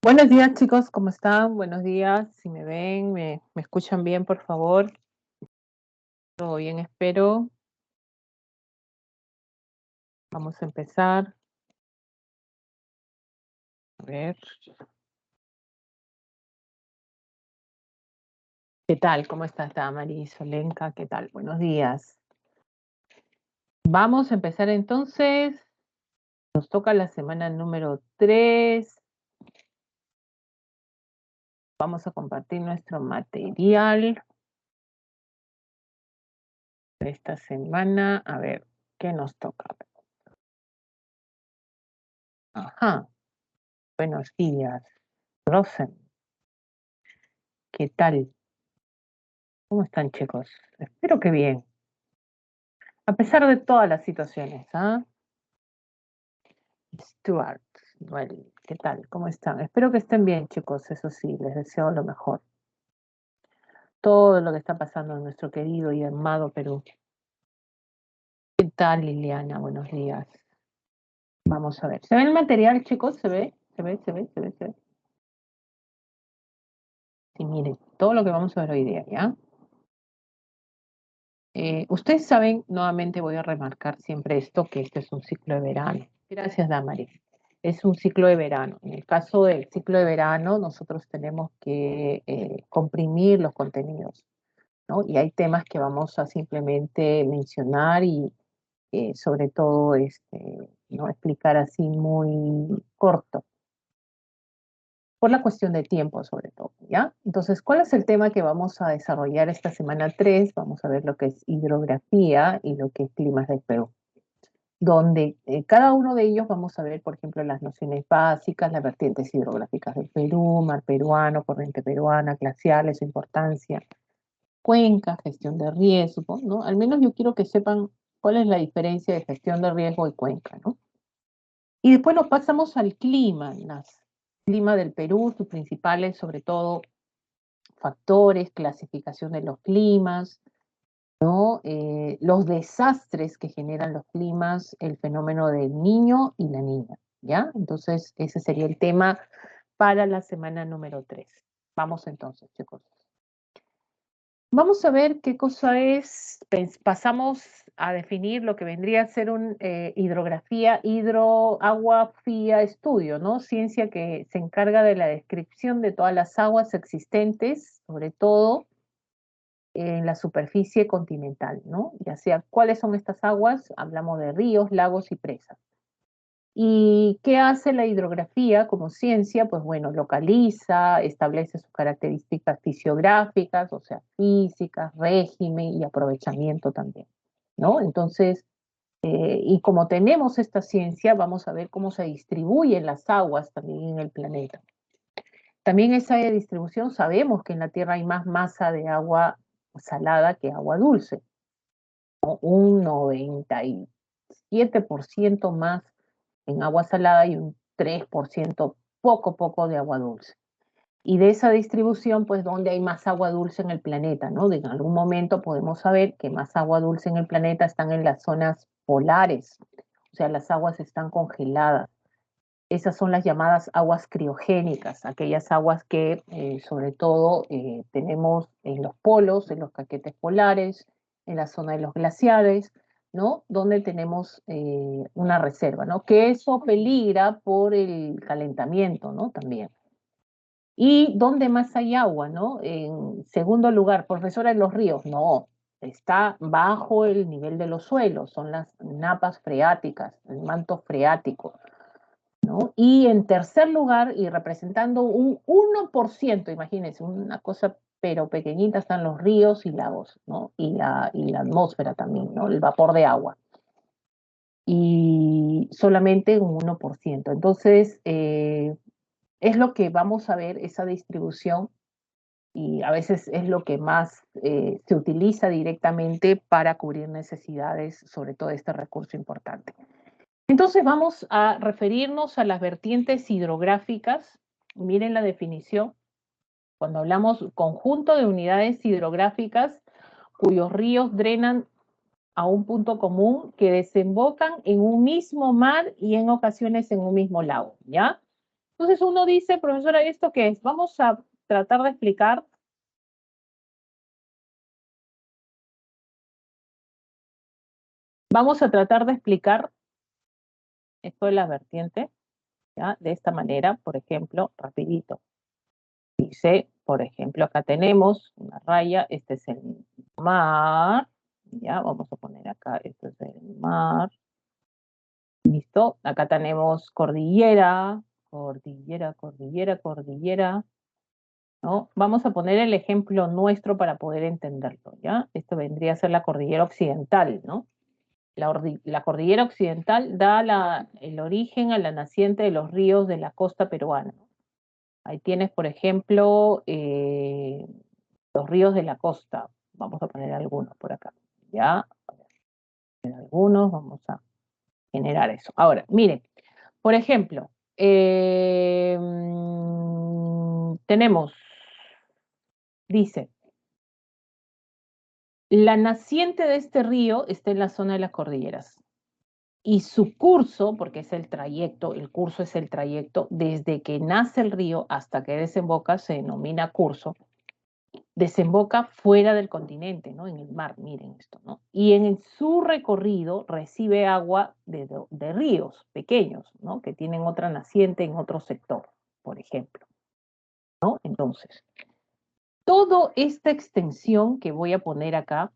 Buenos días, chicos, ¿cómo están? Buenos días, si me ven, me escuchan bien, por favor. Todo bien, espero. Vamos a empezar. A ver, ¿qué tal? ¿Cómo estás, Damaris, Olenka? ¿Qué tal? Buenos días. Vamos a empezar entonces. Nos toca la semana número 3. Vamos a compartir nuestro material de esta semana. A ver, ¿qué nos toca? Ajá, buenos días. Rosen, ¿qué tal? ¿Cómo están, chicos? Espero que bien. A pesar de todas las situaciones, ¿ah? Stuart, bueno, ¿qué tal? ¿Cómo están? Espero que estén bien, chicos. Eso sí, les deseo lo mejor. Todo lo que está pasando en nuestro querido y amado Perú. ¿Qué tal, Liliana? Buenos días. Vamos a ver. ¿Se ve el material, chicos? ¿Se ve? ¿Se ve? ¿Se ve? ¿Se ve? ¿Se ve? Sí, miren, todo lo que vamos a ver hoy día, ¿ya? Ustedes saben, nuevamente voy a remarcar siempre esto, que este es un ciclo de verano. Gracias, Damaris. Es un ciclo de verano. En el caso del ciclo de verano, nosotros tenemos que comprimir los contenidos, ¿no? Y hay temas que vamos a simplemente mencionar y sobre todo no explicar así muy corto, por la cuestión de tiempo sobre todo, ¿ya? Entonces, ¿cuál es el tema que vamos a desarrollar esta semana 3? Vamos a ver lo que es hidrografía y lo que es climas del Perú, donde cada uno de ellos vamos a ver, por ejemplo, las nociones básicas, las vertientes hidrográficas del Perú, mar peruano, corriente peruana, glaciales, su importancia, cuenca, gestión de riesgo, ¿no? Al menos yo quiero que sepan cuál es la diferencia de gestión de riesgo y cuenca, ¿no? Y después nos pasamos al clima, clima del Perú, sus principales, sobre todo, factores, clasificación de los climas, ¿no? Los desastres que generan los climas, el fenómeno del niño y la niña, ¿ya? Entonces, ese sería el tema para la semana número 3. Vamos entonces, chicos. Vamos a ver qué cosa es, pasamos a definir lo que vendría a ser un hidrografía, agua fría estudio, ¿no? Ciencia que se encarga de la descripción de todas las aguas existentes, sobre todo en la superficie continental, ¿no? Ya sea cuáles son estas aguas, hablamos de ríos, lagos y presas. ¿Y qué hace la hidrografía como ciencia? Pues bueno, localiza, establece sus características fisiográficas, o sea, físicas, régimen y aprovechamiento también, ¿no? Entonces, y como tenemos esta ciencia, vamos a ver cómo se distribuyen las aguas también en el planeta. También esa distribución, sabemos que en la Tierra hay más masa de agua salada que agua dulce, ¿no? Un 97% más en agua salada y un 3% poco de agua dulce. Y de esa distribución, pues, ¿dónde hay más agua dulce en el planeta, no? En algún momento podemos saber que más agua dulce en el planeta están en las zonas polares, o sea, las aguas están congeladas. Esas son las llamadas aguas criogénicas, aquellas aguas que sobre todo tenemos en los polos, en los caquetes polares, en la zona de los glaciares, ¿no? Donde tenemos una reserva, ¿no? Que eso peligra por el calentamiento, ¿no? También. ¿Y dónde más hay agua, no? En segundo lugar, profesora, en los ríos. No, está bajo el nivel de los suelos, son las napas freáticas, el manto freático, ¿no? Y en tercer lugar, y representando un 1%, imagínense, una cosa pero pequeñita, están los ríos y lagos, ¿no? Y la atmósfera también, ¿no? El vapor de agua. Y solamente un 1%. Entonces, es lo que vamos a ver, esa distribución, y a veces es lo que más se utiliza directamente para cubrir necesidades, sobre todo este recurso importante. Entonces vamos a referirnos a las vertientes hidrográficas. Miren la definición. Cuando hablamos conjunto de unidades hidrográficas cuyos ríos drenan a un punto común que desembocan en un mismo mar y en ocasiones en un mismo lago, ¿ya? Entonces uno dice, profesora, ¿esto qué es? Vamos a tratar de explicar. Vamos a tratar de explicar esto de las vertientes, ¿ya? De esta manera, por ejemplo, rapidito. Dice, por ejemplo, acá tenemos una raya, este es el mar, ya, vamos a poner acá, este es el mar. ¿Listo? Acá tenemos cordillera, cordillera, cordillera, cordillera, ¿no? Vamos a poner el ejemplo nuestro para poder entenderlo, ¿ya? Esto vendría a ser la cordillera occidental, ¿no? La cordillera occidental da el origen a la naciente de los ríos de la costa peruana, ¿no? Ahí tienes, por ejemplo, los ríos de la costa. Vamos a poner algunos por acá, ¿ya? Algunos, vamos a generar eso. Ahora, miren, por ejemplo, tenemos, dice, la naciente de este río está en la zona de las cordilleras y su curso, porque es el trayecto, el curso es el trayecto, desde que nace el río hasta que desemboca, se denomina curso, desemboca fuera del continente, ¿no? En el mar, miren esto, ¿no? Y en su recorrido recibe agua de ríos pequeños, ¿no? Que tienen otra naciente en otro sector, por ejemplo, ¿no? Entonces, toda esta extensión que voy a poner acá,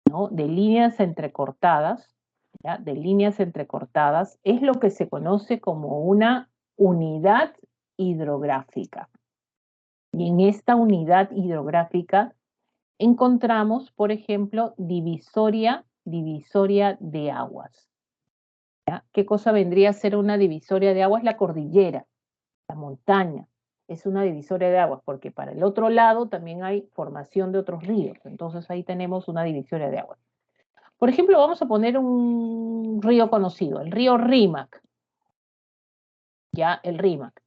¿no? De líneas entrecortadas, ¿ya? De líneas entrecortadas, es lo que se conoce como una unidad hidrográfica. Y en esta unidad hidrográfica encontramos, por ejemplo, divisoria de aguas. ¿Ya? ¿Qué cosa vendría a ser una divisoria de aguas? La cordillera, la montaña. Es una divisoria de aguas, porque para el otro lado también hay formación de otros ríos. Entonces ahí tenemos una divisoria de aguas. Por ejemplo, vamos a poner un río conocido, el río Rímac. Ya, el Rímac.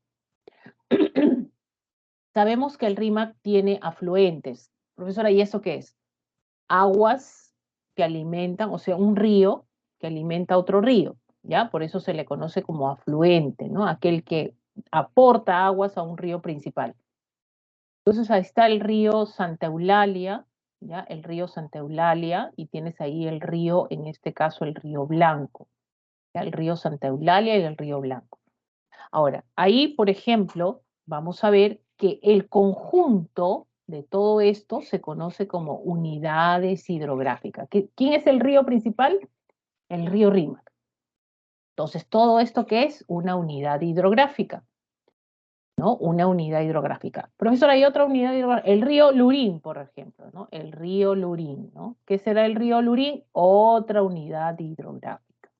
Sabemos que el Rímac tiene afluentes. Profesora, ¿y eso qué es? Aguas que alimentan, o sea, un río que alimenta otro río, ¿ya? Por eso se le conoce como afluente, ¿no? Aquel que aporta aguas a un río principal. Entonces ahí está el río Santa Eulalia, ¿ya? El río Santa Eulalia, y tienes ahí el río, en este caso el río Blanco, ¿ya? El río Santa Eulalia y el río Blanco. Ahora, ahí, por ejemplo, vamos a ver que el conjunto de todo esto se conoce como unidades hidrográficas. ¿Quién es el río principal? El río Rímac. Entonces, todo esto ¿qué es? Una unidad hidrográfica, ¿no? Una unidad hidrográfica. Profesor, hay otra unidad hidrográfica, el río Lurín, por ejemplo, ¿no? El río Lurín, ¿no? ¿Qué será el río Lurín? Otra unidad hidrográfica,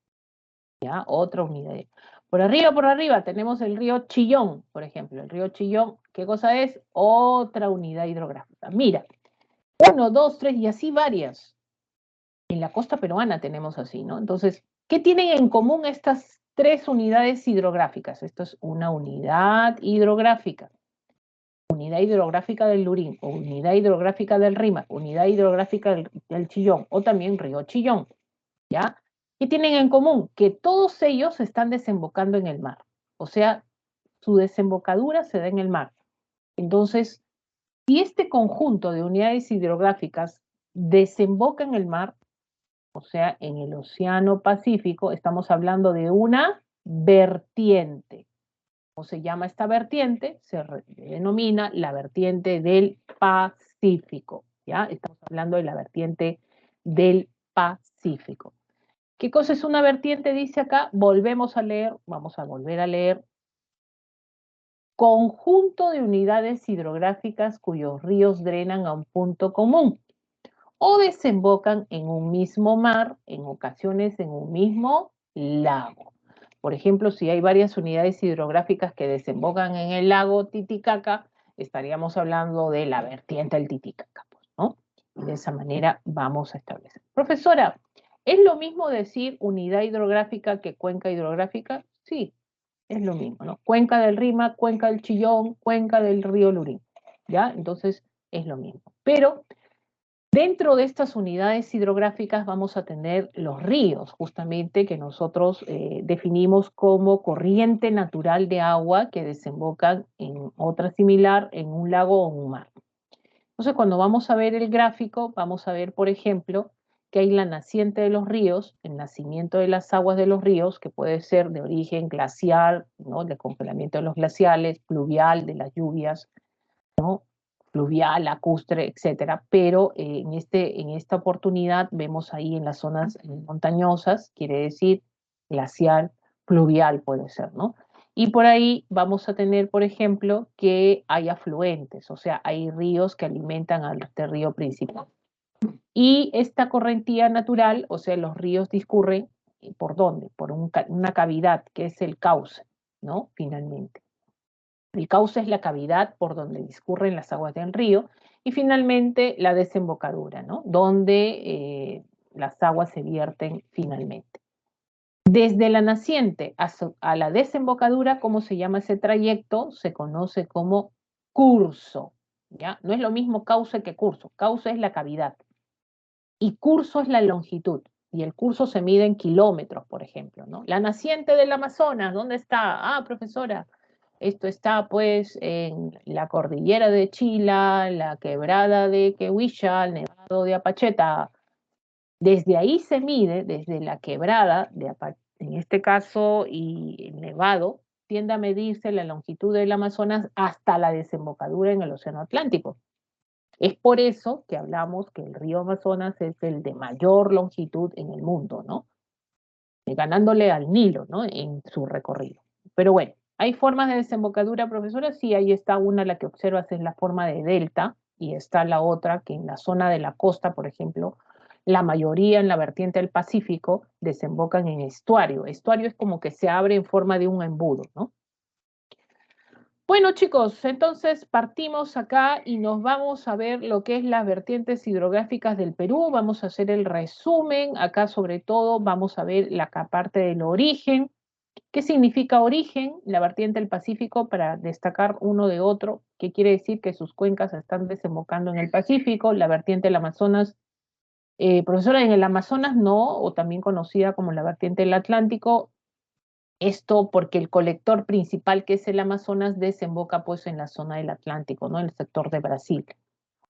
¿ya? Otra unidad. Por arriba tenemos el río Chillón, por ejemplo. El río Chillón, ¿qué cosa es? Otra unidad hidrográfica. Mira, 1, 2, 3 y así varias. En la costa peruana tenemos así, ¿no? Entonces, ¿qué tienen en común estas tres unidades hidrográficas? Esto es una unidad hidrográfica. Unidad hidrográfica del Lurín, o unidad hidrográfica del Rímac, unidad hidrográfica del Chillón, o también río Chillón, ¿ya? ¿Qué tienen en común? Que todos ellos están desembocando en el mar. O sea, su desembocadura se da en el mar. Entonces, si este conjunto de unidades hidrográficas desemboca en el mar, o sea, en el Océano Pacífico, estamos hablando de una vertiente. ¿Cómo se llama esta vertiente? Se denomina la vertiente del Pacífico. ¿Ya? Estamos hablando de la vertiente del Pacífico. ¿Qué cosa es una vertiente? Dice acá, volvemos a leer, vamos a volver a leer. Conjunto de unidades hidrográficas cuyos ríos drenan a un punto común o desembocan en un mismo mar, en ocasiones en un mismo lago. Por ejemplo, si hay varias unidades hidrográficas que desembocan en el lago Titicaca, estaríamos hablando de la vertiente del Titicaca, ¿no? Y de esa manera vamos a establecer. Profesora, ¿es lo mismo decir unidad hidrográfica que cuenca hidrográfica? Sí, es lo mismo, ¿no? Cuenca del Rímac, cuenca del Chillón, cuenca del río Lurín, ¿ya? Entonces es lo mismo. Pero Dentro de estas unidades hidrográficas vamos a tener los ríos, justamente que nosotros definimos como corriente natural de agua que desembocan en otra similar, en un lago o un mar. Entonces, cuando vamos a ver el gráfico, vamos a ver, por ejemplo, que hay la naciente de los ríos, el nacimiento de las aguas de los ríos, que puede ser de origen glacial, ¿no? De congelamiento de los glaciales, pluvial, de las lluvias, ¿no? Fluvial, lacustre, etcétera, pero en esta oportunidad vemos ahí en las zonas montañosas, quiere decir glacial, fluvial puede ser, ¿no? Y por ahí vamos a tener, por ejemplo, que hay afluentes, o sea, hay ríos que alimentan a este río principal. Y esta correntía natural, o sea, los ríos discurren, ¿por dónde? Por una cavidad, que es el cauce, ¿no? Finalmente. El cauce es la cavidad por donde discurren las aguas del río y finalmente la desembocadura, ¿no? Donde las aguas se vierten finalmente. Desde la naciente a la desembocadura, ¿cómo se llama ese trayecto? Se conoce como curso, ¿ya? No es lo mismo cauce que curso. Cauce es la cavidad y curso es la longitud. Y el curso se mide en kilómetros, por ejemplo, ¿no? La naciente del Amazonas, ¿dónde está? Ah, profesora, esto está pues en la cordillera de Chila, la quebrada de Quehuicha, el nevado de Apacheta. Desde ahí se mide, desde la quebrada de Apacheta, en este caso, y el nevado, tiende a medirse la longitud del Amazonas hasta la desembocadura en el Océano Atlántico. Es por eso que hablamos que el río Amazonas es el de mayor longitud en el mundo, ¿no? Ganándole al Nilo, ¿no? En su recorrido. Pero bueno, ¿hay formas de desembocadura, profesora? Sí, ahí está una, la que observas es la forma de delta, y está la otra que en la zona de la costa, por ejemplo, la mayoría en la vertiente del Pacífico desembocan en estuario. Estuario es como que se abre en forma de un embudo, ¿no? Bueno, chicos, entonces partimos acá y nos vamos a ver lo que es las vertientes hidrográficas del Perú. Vamos a hacer el resumen. Acá, sobre todo, vamos a ver la parte del origen. ¿Qué significa origen? La vertiente del Pacífico, para destacar uno de otro, que quiere decir que sus cuencas están desembocando en el Pacífico. La vertiente del Amazonas, profesora, en el Amazonas no, o también conocida como la vertiente del Atlántico. Esto porque el colector principal, que es el Amazonas, desemboca pues en la zona del Atlántico, ¿no? En el sector de Brasil.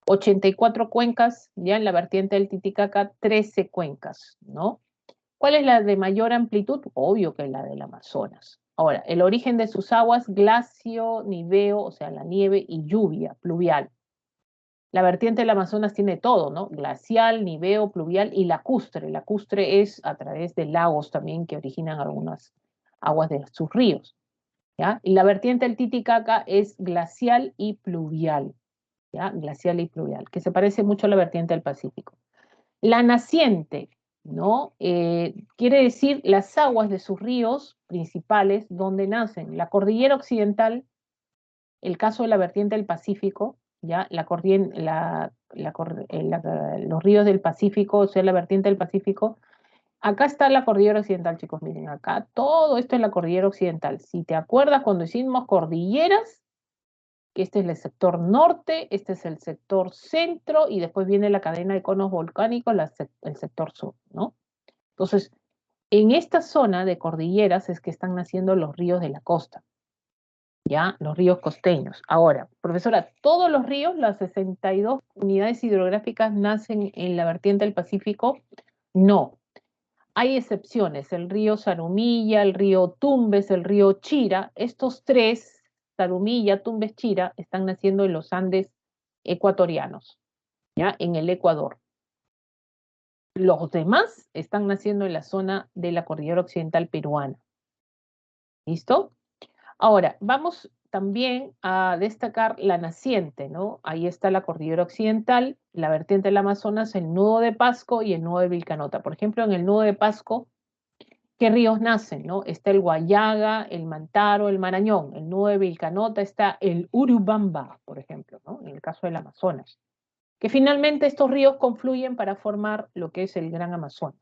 84 cuencas, ya en la vertiente del Titicaca, 13 cuencas, ¿no? ¿Cuál es la de mayor amplitud? Obvio que es la del Amazonas. Ahora, el origen de sus aguas, glacio, niveo, o sea, la nieve, y lluvia, pluvial. La vertiente del Amazonas tiene todo, ¿no? Glacial, niveo, pluvial y lacustre. Lacustre es a través de lagos también que originan algunas aguas de sus ríos, ¿ya? Y la vertiente del Titicaca es glacial y pluvial, ¿ya? Glacial y pluvial, que se parece mucho a la vertiente del Pacífico. La naciente, ¿no? Quiere decir las aguas de sus ríos principales donde nacen la cordillera occidental, el caso de la vertiente del Pacífico, ¿ya? Los ríos del Pacífico, o sea, la vertiente del Pacífico. Acá está la cordillera occidental, chicos, miren, acá todo esto es la cordillera occidental. Si te acuerdas cuando hicimos cordilleras, que este es el sector norte, este es el sector centro y después viene la cadena de conos volcánicos, el sector sur, ¿no? Entonces, en esta zona de cordilleras es que están naciendo los ríos de la costa, ¿ya? Los ríos costeños. Ahora, profesora, ¿todos los ríos, las 62 unidades hidrográficas, nacen en la vertiente del Pacífico? No. Hay excepciones, el río Zarumilla, el río Tumbes, el río Chira. Estos tres, Zarumilla, Tumbes, Chira, están naciendo en los Andes ecuatorianos, ¿ya? En el Ecuador. Los demás están naciendo en la zona de la cordillera occidental peruana. ¿Listo? Ahora, vamos también a destacar la naciente, ¿no? Ahí está la cordillera occidental, la vertiente del Amazonas, el nudo de Pasco y el nudo de Vilcanota. Por ejemplo, en el nudo de Pasco, ¿qué ríos nacen, no? Está el Guayaga, el Mantaro, el Marañón. El nudo de Vilcanota está el Urubamba, por ejemplo, ¿no? En el caso del Amazonas. Que finalmente estos ríos confluyen para formar lo que es el Gran Amazonas.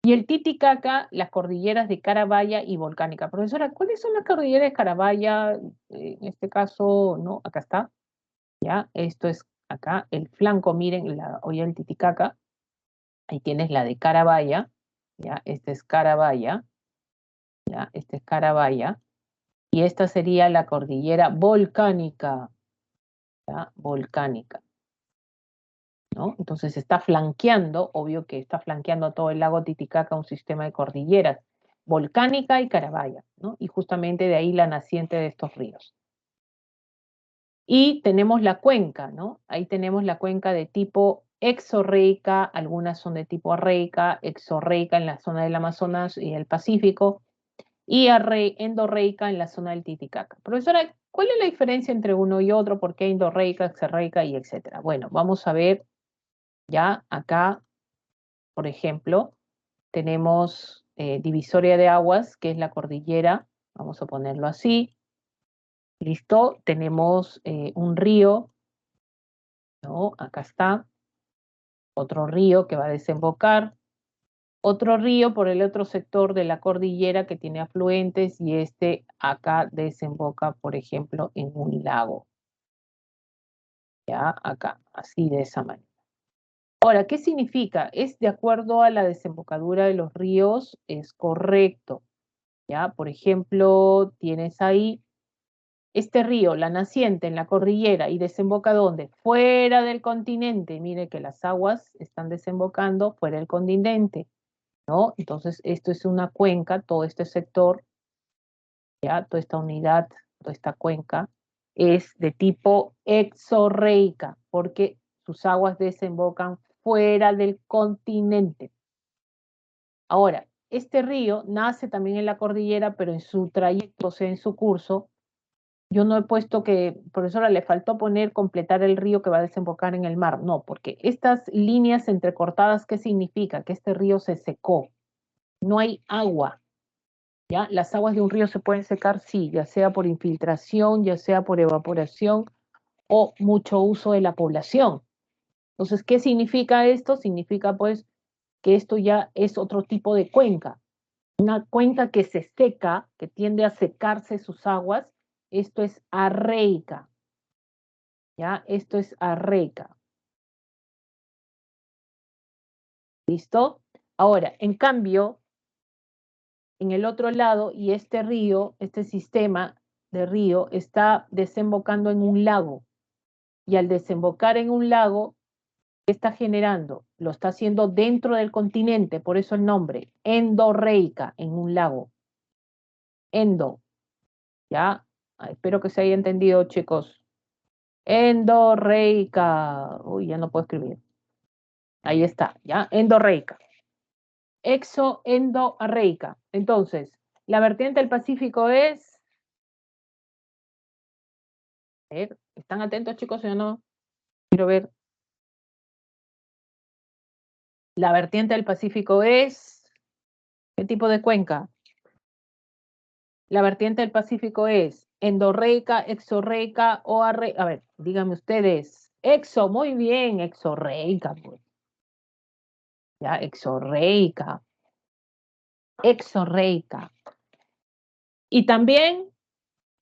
Y el Titicaca, las cordilleras de Carabaya y Volcánica. Profesora, ¿cuáles son las cordilleras de Carabaya? En este caso, ¿no? Acá está, ¿ya? Esto es acá el flanco, miren, la olla del Titicaca, ahí tienes la de Carabaya, ya, esta es Carabaya, ya, esta es Carabaya, y esta sería la cordillera volcánica, ya, volcánica, ¿no? Entonces está flanqueando, obvio que está flanqueando todo el lago Titicaca, un sistema de cordilleras, volcánica y Carabaya, ¿no? Y justamente de ahí la naciente de estos ríos. Y tenemos la cuenca, ¿no? Ahí tenemos la cuenca de tipo exorreica, algunas son de tipo arreica, exorreica en la zona del Amazonas y el Pacífico, y endorreica en la zona del Titicaca. Profesora, ¿cuál es la diferencia entre uno y otro? ¿Por qué endorreica, exorreica y etcétera? Bueno, vamos a ver ya acá, por ejemplo, tenemos divisoria de aguas, que es la cordillera, vamos a ponerlo así. ¿Listo? Tenemos un río, ¿no? Acá está, otro río que va a desembocar, otro río por el otro sector de la cordillera que tiene afluentes y este acá desemboca, por ejemplo, en un lago. Ya, acá, así de esa manera. Ahora, ¿qué significa? Es de acuerdo a la desembocadura de los ríos, es correcto. Ya, por ejemplo, tienes ahí este río, la naciente en la cordillera, y desemboca ¿dónde? Fuera del continente. Mire que las aguas están desembocando fuera del continente, ¿no? Entonces, esto es una cuenca, todo este sector, ya, toda esta unidad, toda esta cuenca, es de tipo exorreica, porque sus aguas desembocan fuera del continente. Ahora, este río nace también en la cordillera, pero en su trayecto, o sea, en su curso, yo no he puesto que, profesora, le faltó poner completar el río que va a desembocar en el mar. No, porque estas líneas entrecortadas, ¿qué significa? Que este río se secó. No hay agua. ¿Ya? Las aguas de un río se pueden secar, sí, ya sea por infiltración, ya sea por evaporación o mucho uso de la población. Entonces, ¿qué significa esto? Significa, pues, que esto ya es otro tipo de cuenca. Una cuenca que se seca, que tiende a secarse sus aguas, esto es arreica. ¿Ya? Esto es arreica. ¿Listo? Ahora, en cambio, en el otro lado, y este río, este sistema de río, está desembocando en un lago. Y al desembocar en un lago, ¿qué está generando? Lo está haciendo dentro del continente, por eso el nombre, endorreica, en un lago. Endo, ¿ya? Espero que se haya entendido, chicos. Endorreica. Uy, ya no puedo escribir. Ahí está, ¿ya? Endorreica. Exoendoarreica. Entonces, la vertiente del Pacífico es... A ver, ¿están atentos, chicos, o no? Quiero ver. La vertiente del Pacífico es... ¿Qué tipo de cuenca? La vertiente del Pacífico es endorreica, exorreica o arreica. A ver, díganme ustedes. Exo, muy bien, exorreica, pues. Ya, exorreica. Exorreica. Y también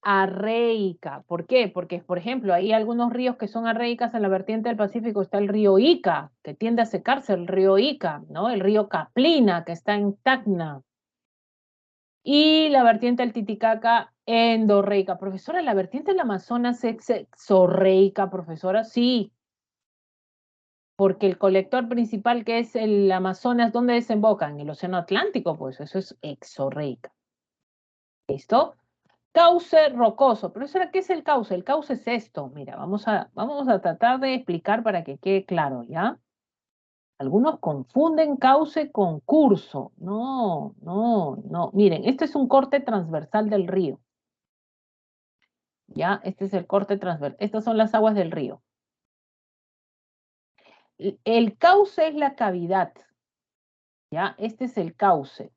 arreica. ¿Por qué? Porque, por ejemplo, hay algunos ríos que son arreicas en la vertiente del Pacífico. Está el río Ica, que tiende a secarse, el río Ica, ¿no? El río Caplina, que está en Tacna. Y la vertiente del Titicaca, endorreica. Profesora, ¿la vertiente del Amazonas es exorreica, profesora? Sí, porque el colector principal, que es el Amazonas, ¿dónde desemboca? En el Océano Atlántico, pues eso es exorreica. ¿Listo? Cauce rocoso. Profesora, ¿qué es el cauce? El cauce es esto. Mira, vamos a tratar de explicar para que quede claro, ¿ya? Algunos confunden cauce con curso. No, no, no. Miren, este es un corte transversal del río. ¿Ya? Este es el corte transversal. Estas son las aguas del río. El cauce es la cavidad. ¿Ya? Este es el cauce,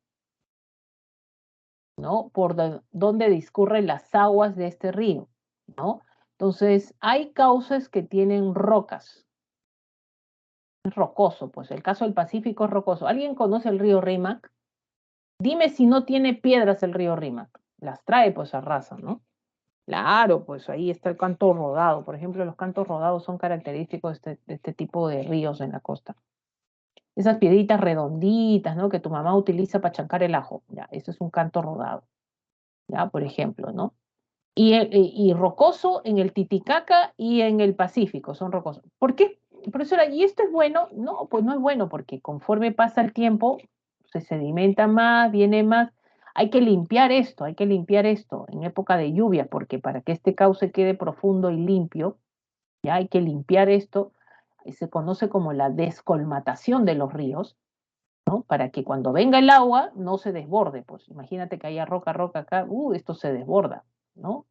¿no? Por donde discurren las aguas de este río, ¿no? Entonces, hay cauces que tienen rocas. Es rocoso, pues el caso del Pacífico es rocoso. ¿Alguien conoce el río Rímac? Dime si no tiene piedras el río Rímac. Las trae, pues, a raza, ¿no? Claro, pues ahí está el canto rodado. Por ejemplo, los cantos rodados son característicos de este tipo de ríos en la costa. Esas piedritas redonditas, ¿no? Que tu mamá utiliza para chancar el ajo. Ya, eso es un canto rodado, ya, por ejemplo, ¿no? Y rocoso en el Titicaca y en el Pacífico, son rocosos. ¿Por qué? Profesora, ¿y esto es bueno? No, pues no es bueno, porque conforme pasa el tiempo, se sedimenta más, viene más. Hay que limpiar esto en época de lluvia, porque para que este cauce quede profundo y limpio, ya hay que limpiar esto. Se conoce como la descolmatación de los ríos, ¿no? Para que cuando venga el agua no se desborde. Pues imagínate que haya roca, roca acá, esto se desborda, ¿no?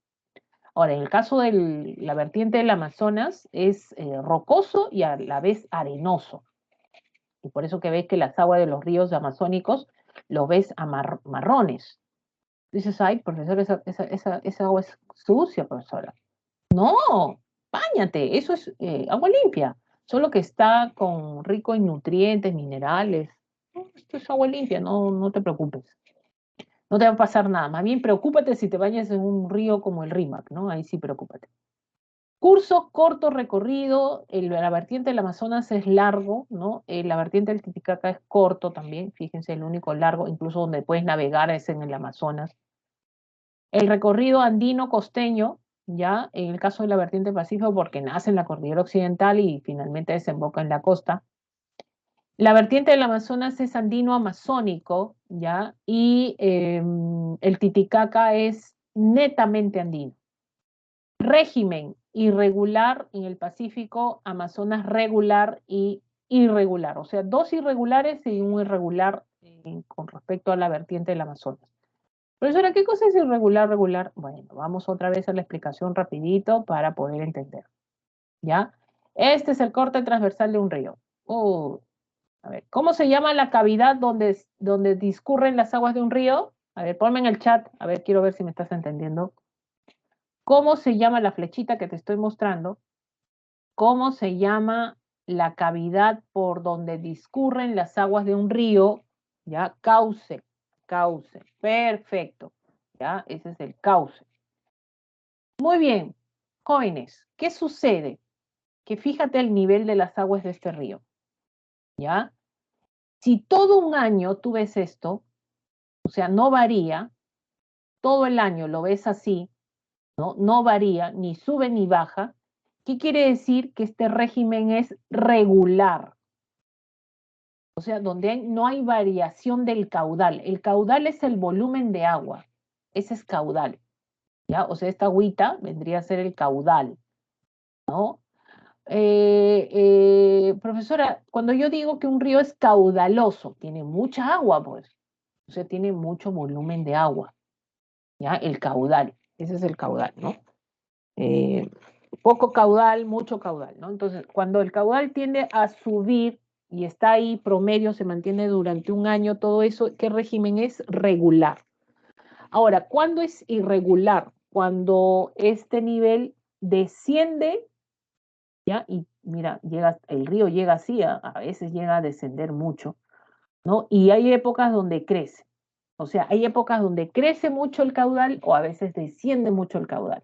Ahora, en el caso de la vertiente del Amazonas es rocoso y a la vez arenoso. Y por eso que ves que las aguas de los ríos amazónicos lo ves marrones. Dices, ay, profesor, esa agua es sucia, profesora. No, báñate, eso es agua limpia, solo que está rico en nutrientes, minerales. No, esto es agua limpia, no, no te preocupes. No te va a pasar nada. Más bien, preocúpate si te bañas en un río como el Rímac, ¿no? Ahí sí, preocúpate. Curso corto recorrido, la vertiente del Amazonas es largo, ¿no? La vertiente del Titicaca es corto también, fíjense, el único largo, incluso donde puedes navegar es en el Amazonas. El recorrido andino costeño, ya en el caso de la vertiente Pacífico, porque nace en la cordillera occidental y finalmente desemboca en la costa. La vertiente del Amazonas es andino-amazónico, ya, y el Titicaca es netamente andino. Régimen irregular en el Pacífico, Amazonas regular y irregular, o sea, dos irregulares y un irregular con respecto a la vertiente del Amazonas. Profesora, ¿qué cosa es irregular, regular? Bueno, vamos otra vez a la explicación rapidito para poder entender, ¿ya? Este es el corte transversal de un río. A ver, ¿cómo se llama la cavidad donde discurren las aguas de un río? A ver, ponme en el chat, a ver, quiero ver si me estás entendiendo. ¿Cómo se llama la flechita que te estoy mostrando? ¿Cómo se llama la cavidad por donde discurren las aguas de un río? ¿Ya? Cauce, cauce. Perfecto. ¿Ya? Ese es el cauce. Muy bien, jóvenes, ¿qué sucede? Que fíjate el nivel de las aguas de este río. ¿Ya? Si todo un año tú ves esto, o sea, no varía, todo el año lo ves así, ¿no? No varía, ni sube ni baja. ¿Qué quiere decir? Que este régimen es regular. O sea, donde no hay variación del caudal. El caudal es el volumen de agua. Ese es caudal. ¿Ya? O sea, esta agüita vendría a ser el caudal, ¿no? Profesora, cuando yo digo que un río es caudaloso, tiene mucha agua, pues. O sea, tiene mucho volumen de agua. ¿Ya? El caudal. Ese es el caudal, ¿no? Eh, Poco caudal, mucho caudal, ¿no? Entonces, cuando el caudal tiende a subir y está ahí promedio, se mantiene durante un año, todo eso, ¿qué régimen es? Regular. Ahora, ¿cuándo es irregular? Cuando este nivel desciende, ¿ya? Y mira, el río llega así, a veces llega a descender mucho, ¿no? Y hay épocas donde crece. O sea, hay épocas donde crece mucho el caudal o a veces desciende mucho el caudal.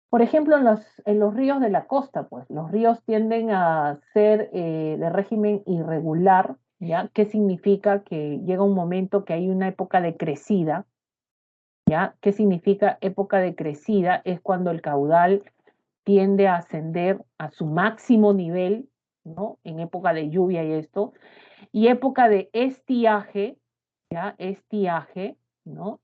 Por ejemplo, en los ríos de la costa, pues los ríos tienden a ser de régimen irregular, ¿ya? ¿Qué significa? Que llega un momento que hay una época de crecida, ¿ya? ¿Qué significa época de crecida? Es cuando el caudal tiende a ascender a su máximo nivel, ¿no? En época de lluvia y esto, y época de estiaje, ¿ya? Estiaje, ¿no?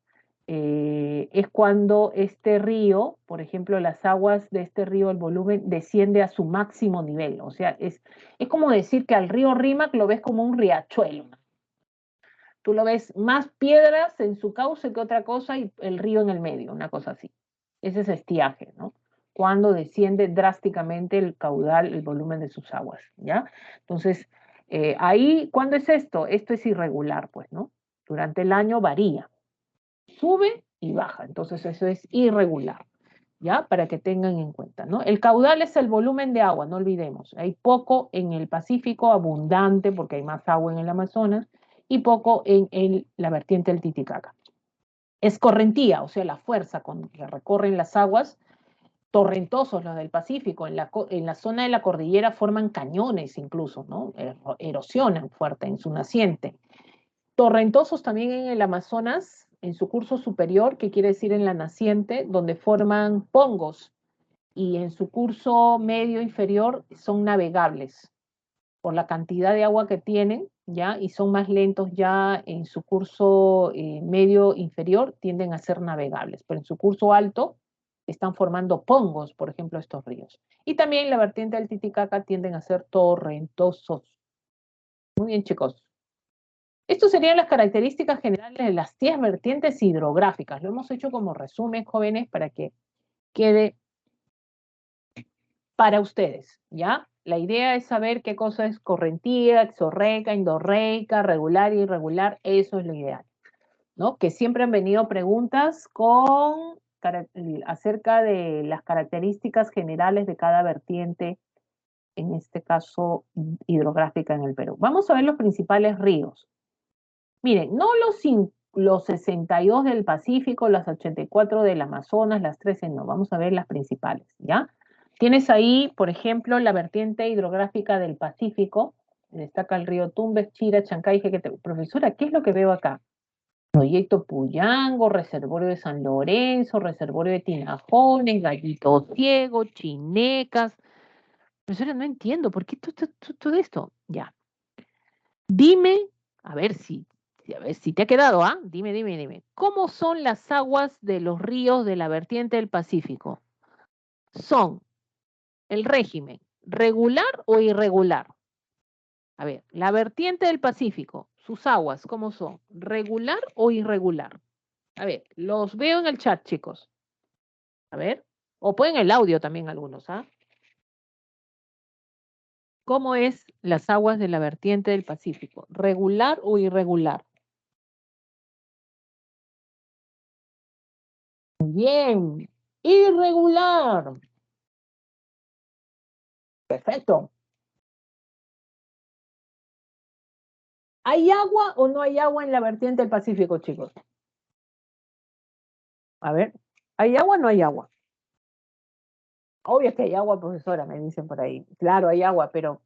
Es cuando este río, por ejemplo, las aguas de este río, el volumen desciende a su máximo nivel. O sea, es como decir que al río Rímac lo ves como un riachuelo. Tú lo ves más piedras en su cauce que otra cosa y el río en el medio, una cosa así. Ese es estiaje, ¿no? Cuando desciende drásticamente el caudal, el volumen de sus aguas, ¿ya? Entonces, ahí, ¿cuándo es esto? Esto es irregular, pues, ¿no? Durante el año varía, sube y baja, entonces eso es irregular, ¿ya? Para que tengan en cuenta, ¿no? El caudal es el volumen de agua, no olvidemos. Hay poco en el Pacífico, abundante, porque hay más agua en el Amazonas, y poco en la vertiente del Titicaca. Escorrentía, o sea, la fuerza con que recorren las aguas, torrentosos los del Pacífico, en la zona de la cordillera forman cañones incluso, ¿no? Erosionan fuerte en su naciente. Torrentosos también en el Amazonas, en su curso superior, que quiere decir en la naciente, donde forman pongos, y en su curso medio inferior son navegables por la cantidad de agua que tienen, ¿ya? Y son más lentos ya en su curso medio inferior, tienden a ser navegables, pero en su curso alto están formando pongos, por ejemplo, estos ríos. Y también la vertiente del Titicaca tienden a ser torrentosos. Muy bien, chicos. Estas serían las características generales de las 10 vertientes hidrográficas. Lo hemos hecho como resumen, jóvenes, para que quede para ustedes, ¿ya? La idea es saber qué cosa es correntía, exorreica, endorreica, regular e irregular, eso es lo ideal, ¿no? Que siempre han venido preguntas acerca de las características generales de cada vertiente, en este caso hidrográfica en el Perú. Vamos a ver los principales ríos. Miren, no los 62 del Pacífico, las 84 del Amazonas, las 13 no, vamos a ver las principales, ¿ya? Tienes ahí, por ejemplo, la vertiente hidrográfica del Pacífico, destaca el río Tumbes, Chira, Chancay, Jequete. Profesora, ¿qué es lo que veo acá? Proyecto Puyango, Reservorio de San Lorenzo, Reservorio de Tinajones, Gallito Ciego, Chinecas. Profesora, no entiendo, ¿por qué todo esto? Ya. Dime, a ver si te ha quedado, ¿ah? Dime. ¿Cómo son las aguas de los ríos de la vertiente del Pacífico? ¿Son el régimen regular o irregular? A ver, la vertiente del Pacífico, sus aguas, ¿cómo son? ¿Regular o irregular? A ver, los veo en el chat, chicos. A ver, o pueden el audio también algunos, ¿ah? ¿Cómo es las aguas de la vertiente del Pacífico? ¿Regular o irregular? Bien, irregular. Perfecto. ¿Hay agua o no hay agua en la vertiente del Pacífico, chicos? A ver, ¿hay agua o no hay agua? Obvio que hay agua, profesora, me dicen por ahí. Claro, hay agua, pero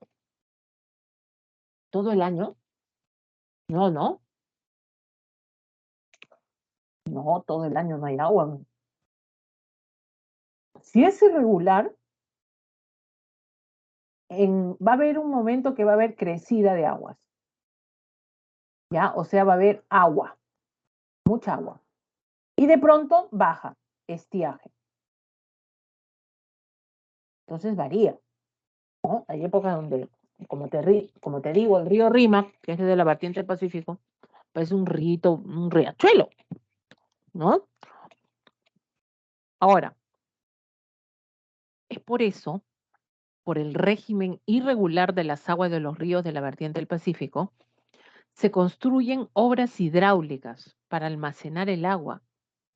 ¿todo el año? No, no, todo el año no hay agua. Si es irregular, va a haber un momento que va a haber crecida de aguas, ¿ya? O sea, va a haber agua, mucha agua. Y de pronto baja, estiaje. Entonces varía, ¿no? Hay épocas donde, como te digo, el río Rímac, que es de la vertiente del Pacífico, es un rito, un riachuelo, ¿no? Ahora, es por eso, por el régimen irregular de las aguas de los ríos de la vertiente del Pacífico, se construyen obras hidráulicas para almacenar el agua.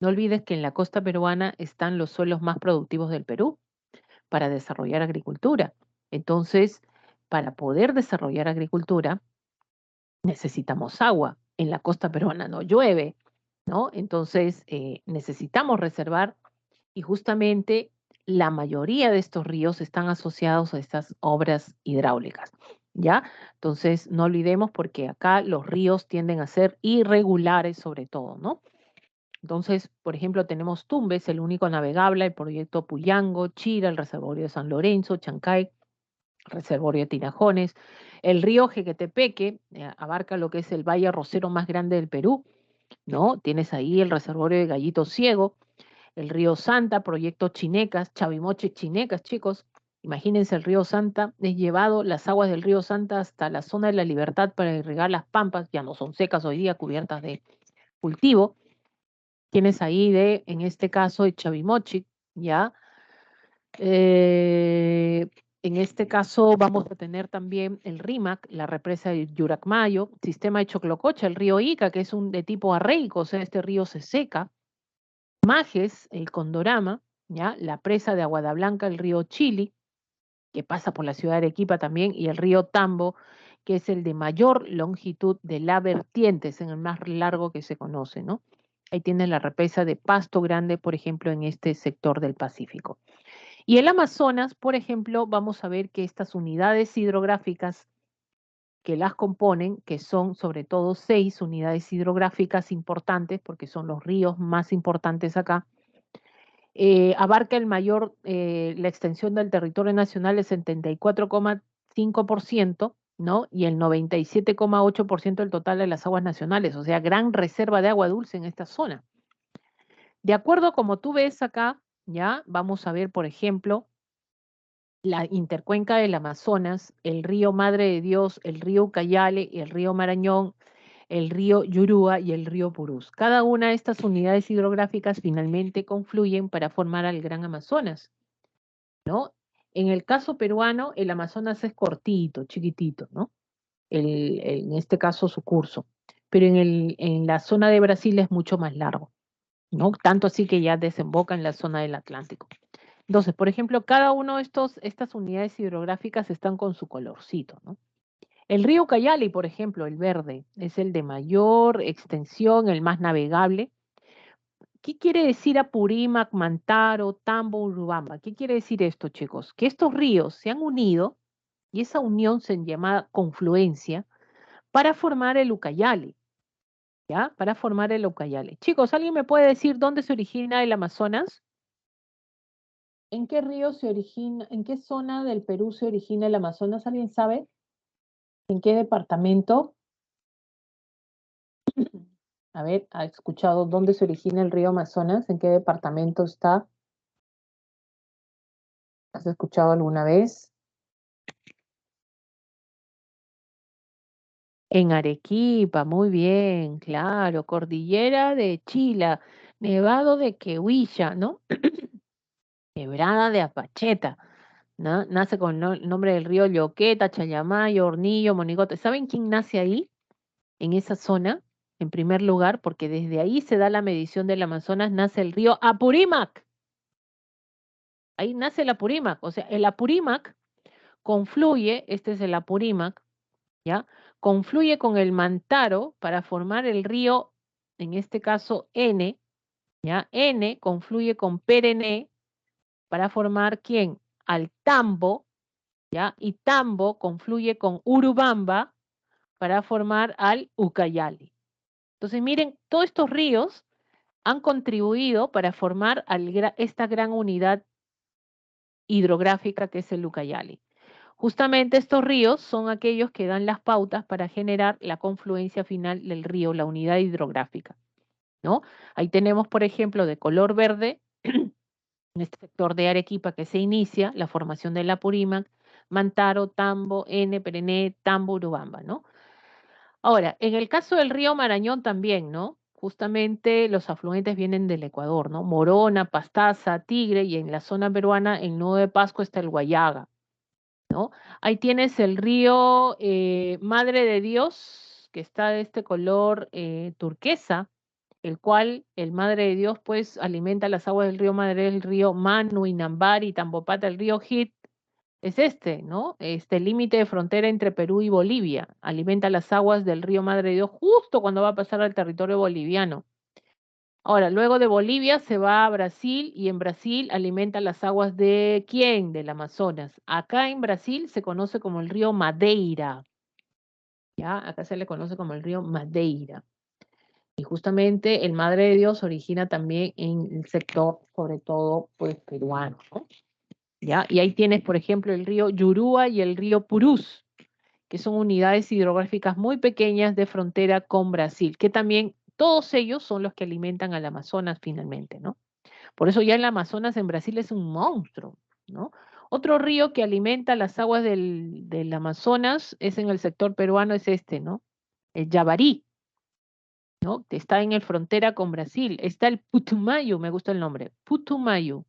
No olvides que en la costa peruana están los suelos más productivos del Perú para desarrollar agricultura. Entonces, para poder desarrollar agricultura, necesitamos agua. En la costa peruana no llueve, ¿no? Entonces, necesitamos reservar y justamente la mayoría de estos ríos están asociados a estas obras hidráulicas, ¿ya? Entonces, no olvidemos porque acá los ríos tienden a ser irregulares sobre todo, ¿no? Entonces, por ejemplo, tenemos Tumbes, el único navegable, el proyecto Puyango, Chira, el reservorio de San Lorenzo, Chancay, reservorio de Tinajones, el río Jequetepeque, abarca lo que es el valle arrocero más grande del Perú, ¿no? Tienes ahí el reservorio de Gallito Ciego, el río Santa, proyecto Chinecas, Chavimoche Chinecas, chicos. Imagínense el río Santa, es llevado las aguas del río Santa hasta la zona de la Libertad para irrigar las pampas, ya no son secas hoy día, cubiertas de cultivo. Tienes ahí en este caso, de Chavimoche, ¿ya? En este caso vamos a tener también el Rímac, la represa de Yuracmayo, sistema de Choclococha, el río Ica, que es de tipo arreico, o sea, este río se seca. Majes, el Condorama, ¿ya? La presa de Aguada Blanca, el río Chili, que pasa por la ciudad de Arequipa también, y el río Tambo, que es el de mayor longitud de la vertiente, es el más largo que se conoce, ¿no? Ahí tienes la represa de Pasto Grande, por ejemplo, en este sector del Pacífico. Y el Amazonas, por ejemplo, vamos a ver que estas unidades hidrográficas que las componen, que son sobre todo 6 unidades hidrográficas importantes, porque son los ríos más importantes acá, abarca la extensión del territorio nacional es 74,5%, ¿no? Y el 97,8% del total de las aguas nacionales, o sea, gran reserva de agua dulce en esta zona. De acuerdo como tú ves acá, ya vamos a ver, por ejemplo, la intercuenca del Amazonas, el río Madre de Dios, el río Ucayale, el río Marañón, el río Yurúa y el río Purús. Cada una de estas unidades hidrográficas finalmente confluyen para formar al Gran Amazonas, ¿no? En el caso peruano, el Amazonas es cortito, chiquitito, ¿no? En este caso su curso, pero en la zona de Brasil es mucho más largo, ¿no? Tanto así que ya desemboca en la zona del Atlántico. Entonces, por ejemplo, cada uno de estas unidades hidrográficas están con su colorcito, ¿no? El río Ucayali, por ejemplo, el verde, es el de mayor extensión, el más navegable. ¿Qué quiere decir Apurímac, Mantaro, Tambo, Urubamba? ¿Qué quiere decir esto, chicos? Que estos ríos se han unido y esa unión se llama confluencia para formar el Ucayali, ¿ya? Para formar el Ucayali. Chicos, ¿alguien me puede decir dónde se origina el Amazonas? ¿En qué río se origina, en qué zona del Perú se origina el Amazonas? ¿Alguien sabe? ¿En qué departamento? A ver, ¿ha escuchado dónde se origina el río Amazonas? ¿En qué departamento está? ¿Has escuchado alguna vez? En Arequipa, muy bien, claro. Cordillera de Chila, Nevado de Quehuilla, ¿no? Quebrada de Apacheta, ¿no? Nace con el nombre del río Lloqueta, Chayamayo, Hornillo, Monigote. ¿Saben quién nace ahí, en esa zona? En primer lugar, porque desde ahí se da la medición del Amazonas, nace el río Apurímac. Ahí nace el Apurímac. O sea, el Apurímac confluye, este es el Apurímac, ¿ya? Confluye con el Mantaro para formar el río, en este caso N, ¿ya? N confluye con Perené para formar ¿quién? Al Tambo, ¿ya? Y Tambo confluye con Urubamba para formar al Ucayali. Entonces, miren, todos estos ríos han contribuido para formar esta gran unidad hidrográfica que es el Ucayali. Justamente estos ríos son aquellos que dan las pautas para generar la confluencia final del río, la unidad hidrográfica, ¿no? Ahí tenemos, por ejemplo, de color verde, en este sector de Arequipa que se inicia la formación del Apurímac, Mantaro, Tambo, N, Perené, Tambo, Urubamba, ¿no? Ahora, en el caso del río Marañón también, ¿no? Justamente los afluentes vienen del Ecuador, ¿no? Morona, Pastaza, Tigre, y en la zona peruana, en Nudo de Pasco, está el Guayaga, ¿no? Ahí tienes el río Madre de Dios, que está de este color turquesa, el cual el Madre de Dios pues alimenta las aguas del río Madre, el río Manu, Inambari, Tambopata, el río Hit, es este, ¿no? Este límite de frontera entre Perú y Bolivia, alimenta las aguas del río Madre de Dios justo cuando va a pasar al territorio boliviano. Ahora, luego de Bolivia se va a Brasil y en Brasil alimenta las aguas de ¿quién? Del Amazonas. Acá en Brasil se conoce como el río Madeira, ¿ya? Acá se le conoce como el río Madeira. Y justamente el Madre de Dios origina también en el sector, sobre todo, pues peruano, ¿no? ¿Ya? Y ahí tienes, por ejemplo, el río Yurúa y el río Purús, que son unidades hidrográficas muy pequeñas de frontera con Brasil, que también todos ellos son los que alimentan al Amazonas finalmente, ¿no? Por eso ya el Amazonas en Brasil es un monstruo, ¿no? Otro río que alimenta las aguas del Amazonas es en el sector peruano, es este, ¿no? El Yavarí, ¿no? Que está en el frontera con Brasil. Está el Putumayo, me gusta el nombre, Putumayo,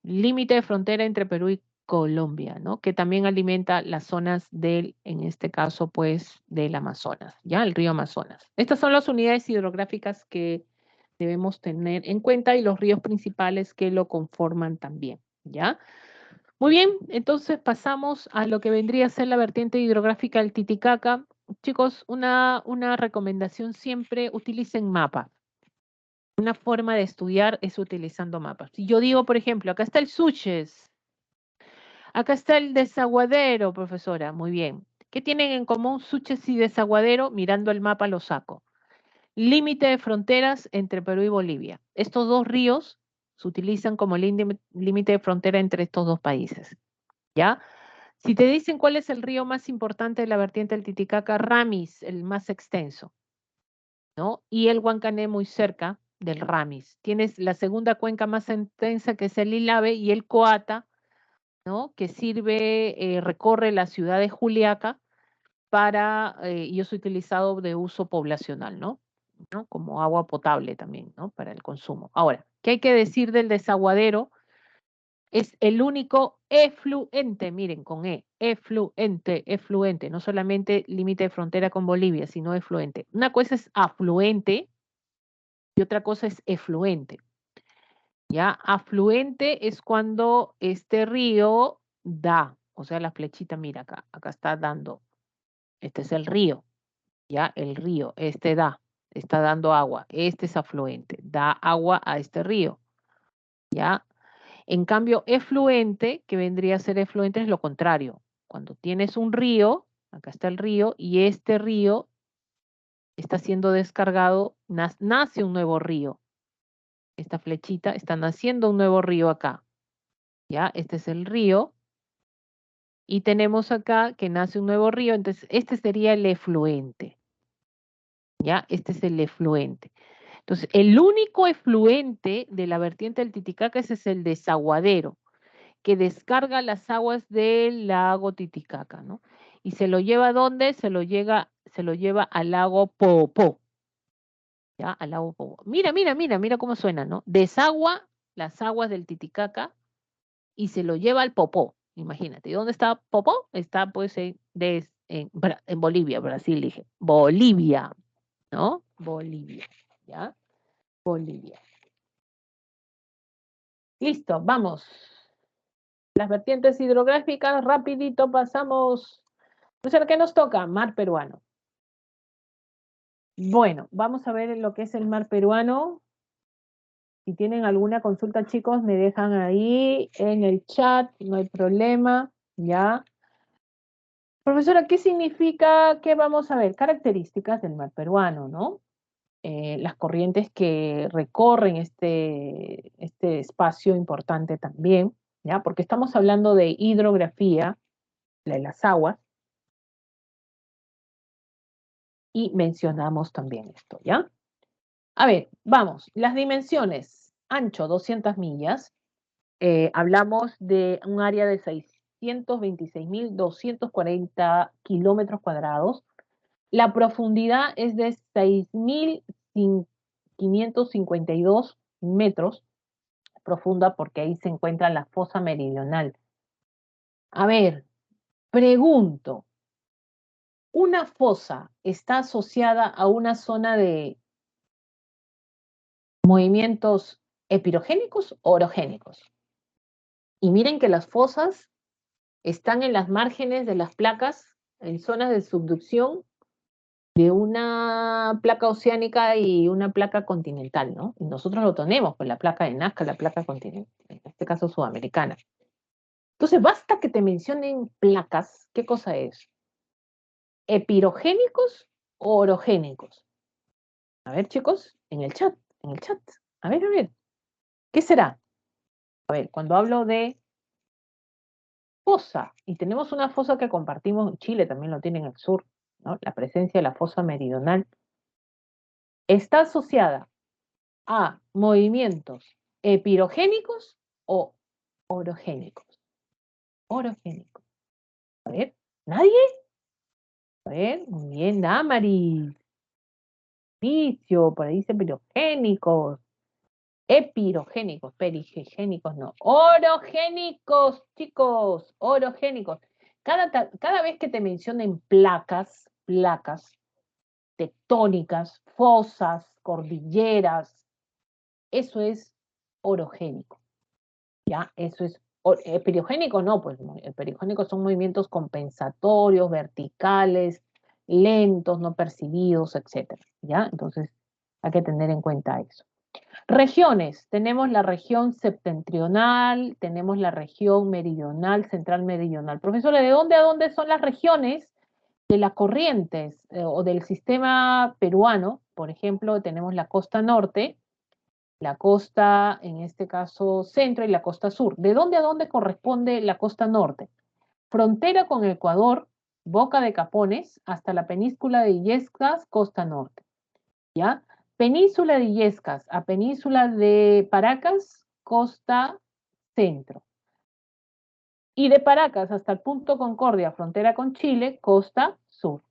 límite de frontera entre Perú y Colombia, ¿no? Que también alimenta las zonas en este caso, pues, del Amazonas, ¿ya? El río Amazonas. Estas son las unidades hidrográficas que debemos tener en cuenta y los ríos principales que lo conforman también, ¿ya? Muy bien, entonces pasamos a lo que vendría a ser la vertiente hidrográfica del Titicaca. Chicos, una recomendación siempre, utilicen mapa. Una forma de estudiar es utilizando mapas. Si yo digo, por ejemplo, acá está el Suches, acá está el desaguadero, profesora, muy bien. ¿Qué tienen en común Suches y desaguadero? Mirando el mapa lo saco. Límite de fronteras entre Perú y Bolivia. Estos dos ríos se utilizan como límite de frontera entre estos dos países, ¿ya? Si te dicen cuál es el río más importante de la vertiente del Titicaca, Ramis, el más extenso, ¿no? Y el Huancané muy cerca del Ramis. Tienes la segunda cuenca más extensa que es el Ilave y el Coata, ¿no? Que sirve, recorre la ciudad de Juliaca y es utilizado de uso poblacional, ¿no? ¿No? Como agua potable también, ¿no? Para el consumo. Ahora, ¿qué hay que decir del desaguadero? Es el único efluente, miren, con efluente, no solamente límite de frontera con Bolivia, sino efluente. Una cosa es afluente y otra cosa es efluente. ¿Ya? Afluente es cuando este río da, o sea, la flechita, mira acá, acá está dando. Este es el río, ¿ya? El río, este da, está dando agua. Este es afluente, da agua a este río, ¿ya? En cambio, efluente, que vendría a ser efluente, es lo contrario. Cuando tienes un río, acá está el río, y este río está siendo descargado, nace un nuevo río. Esta flechita está naciendo un nuevo río acá, ¿ya? Este es el río. Y tenemos acá que nace un nuevo río, entonces este sería el efluente, ¿ya? Este es el efluente. Entonces, el único efluente de la vertiente del Titicaca ese es el desaguadero, que descarga las aguas del lago Titicaca, ¿no? ¿Y se lo lleva a dónde? Se lo lleva al lago Popó, ¿ya? Al lago Popó. Mira cómo suena, ¿no? Desagua las aguas del Titicaca y se lo lleva al Popó, imagínate. ¿Y dónde está Popó? Está pues en Bolivia, Brasil, dije. Bolivia, ¿no? Bolivia, ¿ya? Bolivia. Listo, vamos. Las vertientes hidrográficas, rapidito pasamos. Pues ahora, ¿qué nos toca? Mar peruano. Bueno, vamos a ver lo que es el mar peruano. Si tienen alguna consulta, chicos, me dejan ahí en el chat, no hay problema, ¿ya? Profesora, ¿qué significa? ¿Qué vamos a ver? Características del mar peruano, ¿no? Las corrientes que recorren este espacio importante también, ¿ya? Porque estamos hablando de hidrografía de las aguas y mencionamos también esto, ¿ya? A ver, vamos, las dimensiones. Ancho, 200 millas. Hablamos de un área de 626.240 kilómetros cuadrados. La profundidad es de 6.552 metros profunda porque ahí se encuentra la fosa meridional. A ver, pregunto, ¿una fosa está asociada a una zona de movimientos epirogénicos o orogénicos? Y miren que las fosas están en las márgenes de las placas, en zonas de subducción de una placa oceánica y una placa continental, ¿no? Y nosotros lo tenemos, pues la placa de Nazca, la placa continental, en este caso sudamericana. Entonces, basta que te mencionen placas, ¿qué cosa es? ¿Epirogénicos o orogénicos? A ver, chicos, en el chat. A ver, ¿qué será? A ver, cuando hablo de fosa, y tenemos una fosa que compartimos en Chile, también lo tiene en el sur, ¿no? La presencia de la fosa meridional está asociada a movimientos epirogénicos o orogénicos. Orogénicos. A ver, ¿nadie? A ver, muy bien, Damaris. Vicio, por ahí dice pirogénicos. Epirogénicos, perigénicos no. Orogénicos, chicos, orogénicos. Cada vez que te mencionen placas tectónicas, fosas, cordilleras, eso es orogénico. ¿Ya? Eso es periogénico, no, pues periogénicos son movimientos compensatorios, verticales, lentos, no percibidos, etcétera. ¿Ya? Entonces hay que tener en cuenta eso. Regiones, tenemos la región septentrional, tenemos la región meridional, central meridional. Profesora, ¿de dónde a dónde son las regiones de las corrientes o del sistema peruano? Por ejemplo, tenemos la costa norte, la costa, en este caso, centro y la costa sur. ¿De dónde a dónde corresponde la costa norte? Frontera con Ecuador, Boca de Capones, hasta la península de Illescas, costa norte. ¿Ya? Península de Illescas a península de Paracas, costa centro. Y de Paracas hasta el punto Concordia, frontera con Chile, costa sur.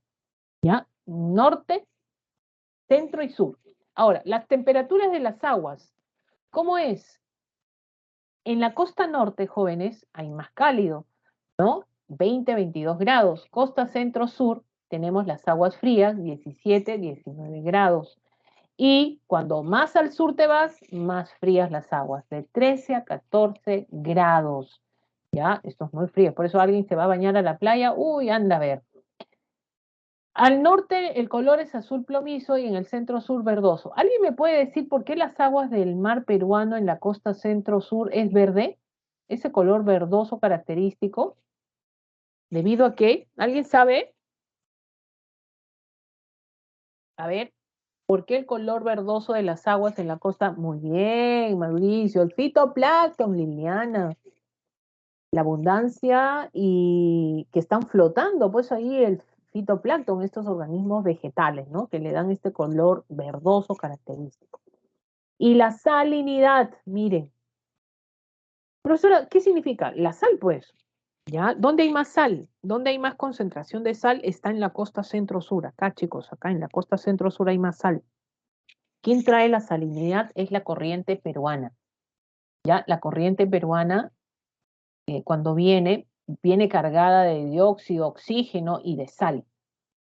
¿Ya? Norte, centro y sur. Ahora, las temperaturas de las aguas, ¿cómo es? En la costa norte, jóvenes, hay más cálido, ¿no? 20, 22 grados. Costa centro sur, tenemos las aguas frías, 17, 19 grados. Y cuando más al sur te vas, más frías las aguas, de 13 a 14 grados. ¿Ya? Esto es muy frío, por eso alguien se va a bañar a la playa, uy, anda a ver. Al norte el color es azul plomizo y en el centro sur verdoso. ¿Alguien me puede decir por qué las aguas del mar peruano en la costa centro sur es verde? Ese color verdoso característico. ¿Debido a qué? ¿Alguien sabe? A ver, ¿por qué el color verdoso de las aguas en la costa? Muy bien, Mauricio. El fitoplancton, Liliana. La abundancia y que están flotando, pues ahí el fitoplancton, estos organismos vegetales, ¿no? Que le dan este color verdoso característico. Y la salinidad, mire. Profesora, ¿qué significa? La sal, pues. ¿Ya? ¿Dónde hay más sal? ¿Dónde hay más concentración de sal? Está en la costa centro-sur. Acá, chicos, acá en la costa centro-sur hay más sal. ¿Quién trae la salinidad? Es la corriente peruana. ¿Ya? La corriente peruana, cuando viene cargada de dióxido, oxígeno y de sal.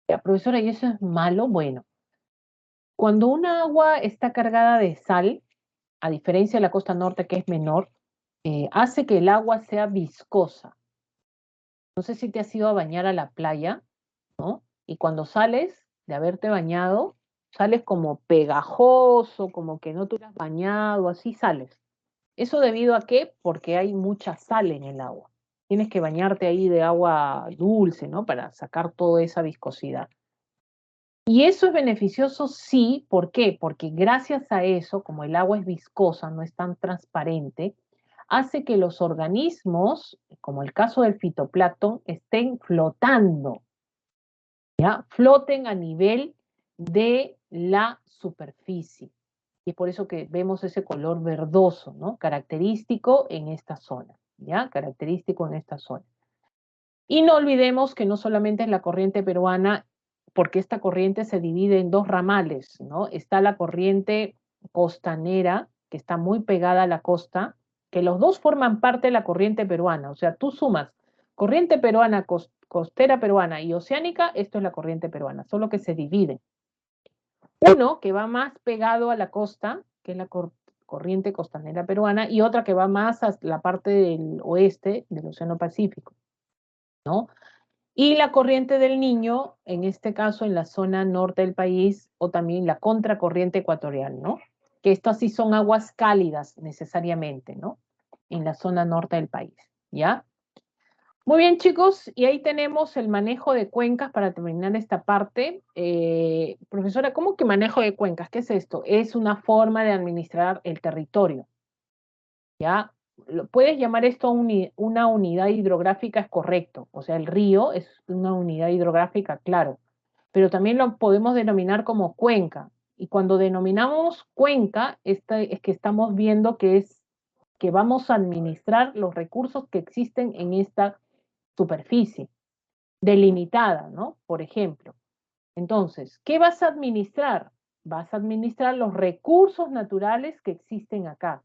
Ya, profesora, ¿y eso es malo? Bueno, cuando una agua está cargada de sal, a diferencia de la costa norte que es menor, hace que el agua sea viscosa. No sé si te has ido a bañar a la playa, ¿no? Y cuando sales de haberte bañado, sales como pegajoso, como que no te has bañado, así sales. ¿Eso debido a qué? Porque hay mucha sal en el agua. Tienes que bañarte ahí de agua dulce, ¿no? Para sacar toda esa viscosidad. Y eso es beneficioso, sí. ¿Por qué? Porque gracias a eso, como el agua es viscosa, no es tan transparente, hace que los organismos, como el caso del fitoplancton, estén flotando, ¿ya? Floten a nivel de la superficie. Y es por eso que vemos ese color verdoso, ¿no? Característico en esta zona, ¿ya? Característico en esta zona. Y no olvidemos que no solamente es la corriente peruana, porque esta corriente se divide en dos ramales, ¿no? Está la corriente costanera, que está muy pegada a la costa, que los dos forman parte de la corriente peruana. O sea, tú sumas corriente peruana, costera peruana y oceánica, esto es la corriente peruana, solo que se divide. Uno que va más pegado a la costa, que es la corriente costanera peruana, y otra que va más a la parte del oeste del Océano Pacífico, ¿no? Y la corriente del Niño, en este caso en la zona norte del país, o también la contracorriente ecuatorial, ¿no? Que estas sí son aguas cálidas necesariamente, ¿no? En la zona norte del país, ¿ya? Muy bien, chicos, y ahí tenemos el manejo de cuencas para terminar esta parte. Profesora, ¿cómo que manejo de cuencas? ¿Qué es esto? Es una forma de administrar el territorio, ¿ya? Puedes llamar esto una unidad hidrográfica, es correcto. O sea, el río es una unidad hidrográfica, claro. Pero también lo podemos denominar como cuenca. Y cuando denominamos cuenca, es que estamos viendo que vamos a administrar los recursos que existen en esta superficie delimitada, ¿no? Por ejemplo. Entonces, ¿qué vas a administrar? Vas a administrar los recursos naturales que existen acá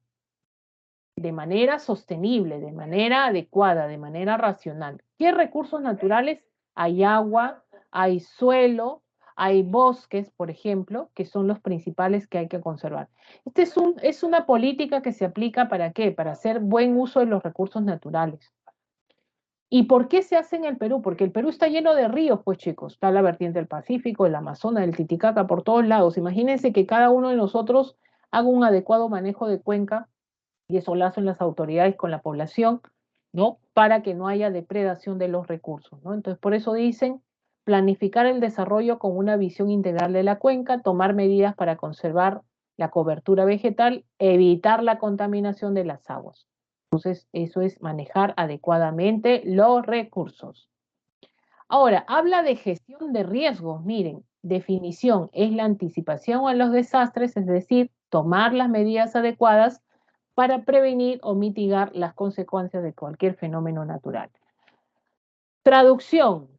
de manera sostenible, de manera adecuada, de manera racional. ¿Qué recursos naturales? Hay agua, hay suelo, hay bosques, por ejemplo, que son los principales que hay que conservar. Es una política que se aplica ¿para qué? Para hacer buen uso de los recursos naturales. ¿Y por qué se hace en el Perú? Porque el Perú está lleno de ríos, pues chicos. Está la vertiente del Pacífico, el Amazonas, el Titicaca, por todos lados. Imagínense que cada uno de nosotros haga un adecuado manejo de cuenca, y eso lo hacen las autoridades con la población, ¿no? Para que no haya depredación de los recursos, ¿no? Entonces, por eso dicen planificar el desarrollo con una visión integral de la cuenca, tomar medidas para conservar la cobertura vegetal, evitar la contaminación de las aguas. Entonces, eso es manejar adecuadamente los recursos. Ahora, habla de gestión de riesgos. Miren, definición es la anticipación a los desastres, es decir, tomar las medidas adecuadas para prevenir o mitigar las consecuencias de cualquier fenómeno natural. Traducción,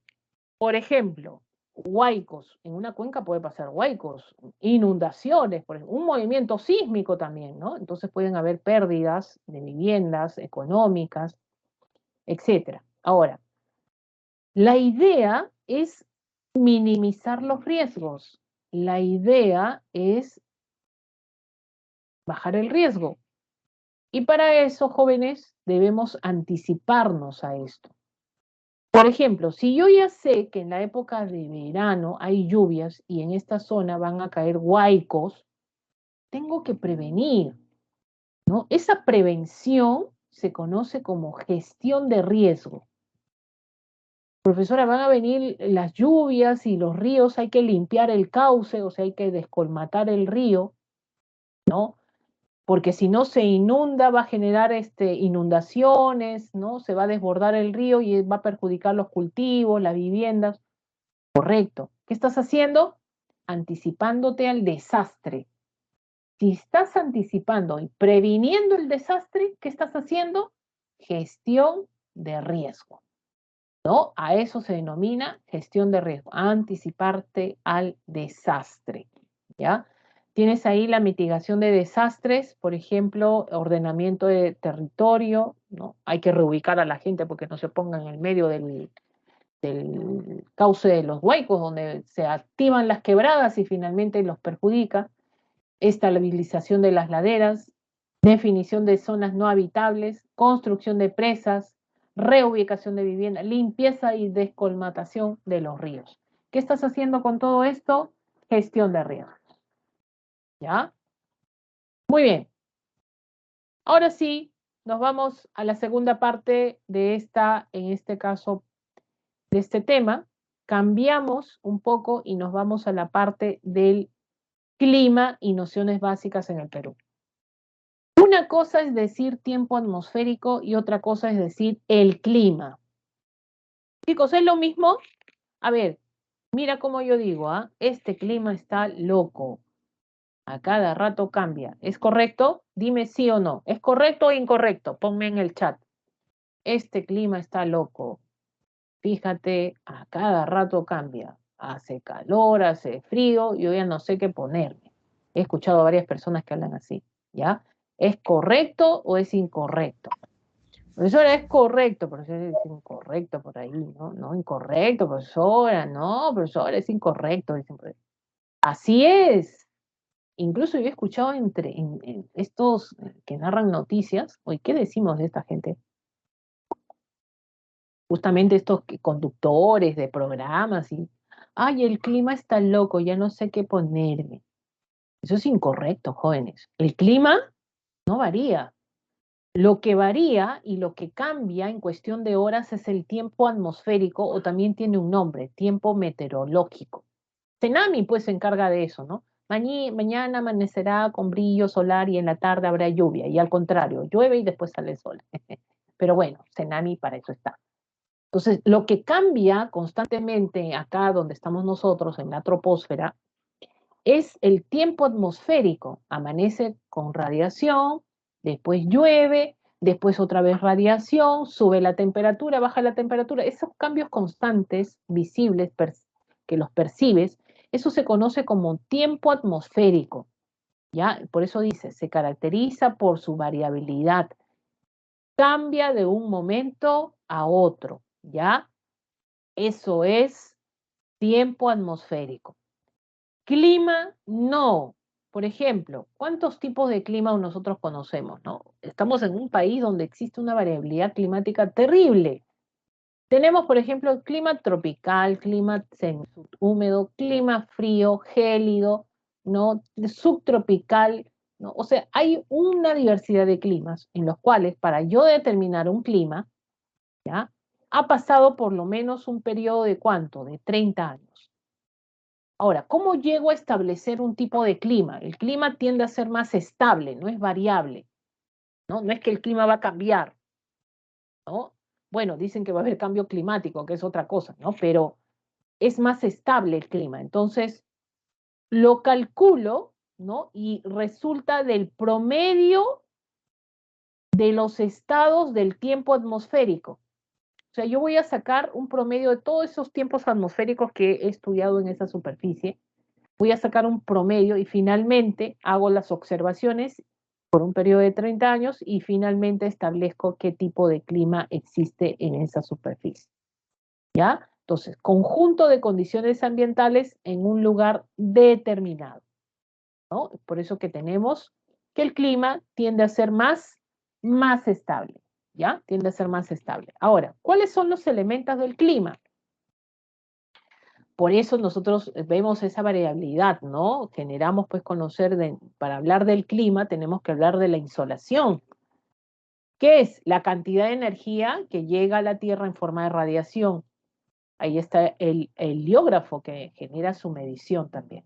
por ejemplo, huaicos. En una cuenca puede pasar huaicos, inundaciones, por ejemplo, un movimiento sísmico también, ¿no? Entonces pueden haber pérdidas de viviendas, económicas, etcétera. Ahora, la idea es minimizar los riesgos. La idea es bajar el riesgo. Y para eso, jóvenes, debemos anticiparnos a esto. Por ejemplo, si yo ya sé que en la época de verano hay lluvias y en esta zona van a caer huaicos, tengo que prevenir, ¿no? Esa prevención se conoce como gestión de riesgo. Profesora, van a venir las lluvias y los ríos, hay que limpiar el cauce, o sea, hay que descolmatar el río, ¿no? Porque si no se inunda, va a generar inundaciones, ¿no? Se va a desbordar el río y va a perjudicar los cultivos, las viviendas. Correcto. ¿Qué estás haciendo? Anticipándote al desastre. Si estás anticipando y previniendo el desastre, ¿qué estás haciendo? Gestión de riesgo, ¿no? A eso se denomina gestión de riesgo, anticiparte al desastre, ¿ya? Tienes ahí la mitigación de desastres, por ejemplo, ordenamiento de territorio, ¿no? Hay que reubicar a la gente porque no se ponga en el medio del cauce de los huaicos, donde se activan las quebradas y finalmente los perjudica. Estabilización de las laderas, definición de zonas no habitables, construcción de presas, reubicación de vivienda, limpieza y descolmatación de los ríos. ¿Qué estás haciendo con todo esto? Gestión de riesgos. ¿Ya? Muy bien. Ahora sí, nos vamos a la segunda parte de en este caso, de este tema. Cambiamos un poco y nos vamos a la parte del clima y nociones básicas en el Perú. Una cosa es decir tiempo atmosférico y otra cosa es decir el clima. Chicos, ¿es lo mismo? A ver, mira cómo yo digo, ¿ah? Este clima está loco. A cada rato cambia. ¿Es correcto? Dime sí o no. ¿Es correcto o incorrecto? Ponme en el chat. Este clima está loco. Fíjate, a cada rato cambia. Hace calor, hace frío, yo ya no sé qué ponerme. He escuchado a varias personas que hablan así, ¿ya? ¿Es correcto o es incorrecto? Profesora, es correcto, profesora, es incorrecto por ahí, ¿no? No, incorrecto, profesora, no, profesora, es incorrecto. Dicen por ahí. Así es. Incluso yo he escuchado en estos que narran noticias, oye, ¿qué decimos de esta gente? Justamente estos conductores de programas y, ay, el clima está loco, ya no sé qué ponerme. Eso es incorrecto, jóvenes. El clima no varía. Lo que varía y lo que cambia en cuestión de horas es el tiempo atmosférico o también tiene un nombre, tiempo meteorológico. Cenami pues se encarga de eso, ¿no? Mañana amanecerá con brillo solar y en la tarde habrá lluvia y al contrario, llueve y después sale el sol. Pero bueno, Cenami para eso está. Entonces, lo que cambia constantemente acá donde estamos nosotros, en la troposfera, es el tiempo atmosférico. Amanece con radiación, después llueve, después otra vez radiación, sube la temperatura, baja la temperatura. Esos cambios constantes, visibles, que los percibes, eso se conoce como tiempo atmosférico. ¿Ya? Por eso dice, se caracteriza por su variabilidad. Cambia de un momento a otro. ¿Ya? Eso es tiempo atmosférico. Clima, no. Por ejemplo, ¿cuántos tipos de clima nosotros conocemos, no? Estamos en un país donde existe una variabilidad climática terrible. Tenemos, por ejemplo, el clima tropical, clima húmedo, clima frío, gélido, ¿no? Subtropical, ¿no? O sea, hay una diversidad de climas en los cuales para yo determinar un clima, ¿ya? Ha pasado por lo menos un periodo de ¿cuánto? De 30 años. Ahora, ¿cómo llego a establecer un tipo de clima? El clima tiende a ser más estable, no es variable, ¿no? No es que el clima va a cambiar, ¿no? Bueno, dicen que va a haber cambio climático, que es otra cosa, ¿no? Pero es más estable el clima. Entonces, lo calculo, ¿no? Y resulta del promedio de los estados del tiempo atmosférico. O sea, yo voy a sacar un promedio de todos esos tiempos atmosféricos que he estudiado en esa superficie. Voy a sacar un promedio y finalmente hago las observaciones por un periodo de 30 años y finalmente establezco qué tipo de clima existe en esa superficie. ¿Ya? Entonces, conjunto de condiciones ambientales en un lugar determinado, ¿no? Por eso que tenemos que el clima tiende a ser más estable, ¿ya? Tiende a ser más estable. Ahora, ¿cuáles son los elementos del clima? Por eso nosotros vemos esa variabilidad, ¿no? Generamos, pues, para hablar del clima tenemos que hablar de la insolación, que es la cantidad de energía que llega a la Tierra en forma de radiación. Ahí está el heliógrafo que genera su medición también.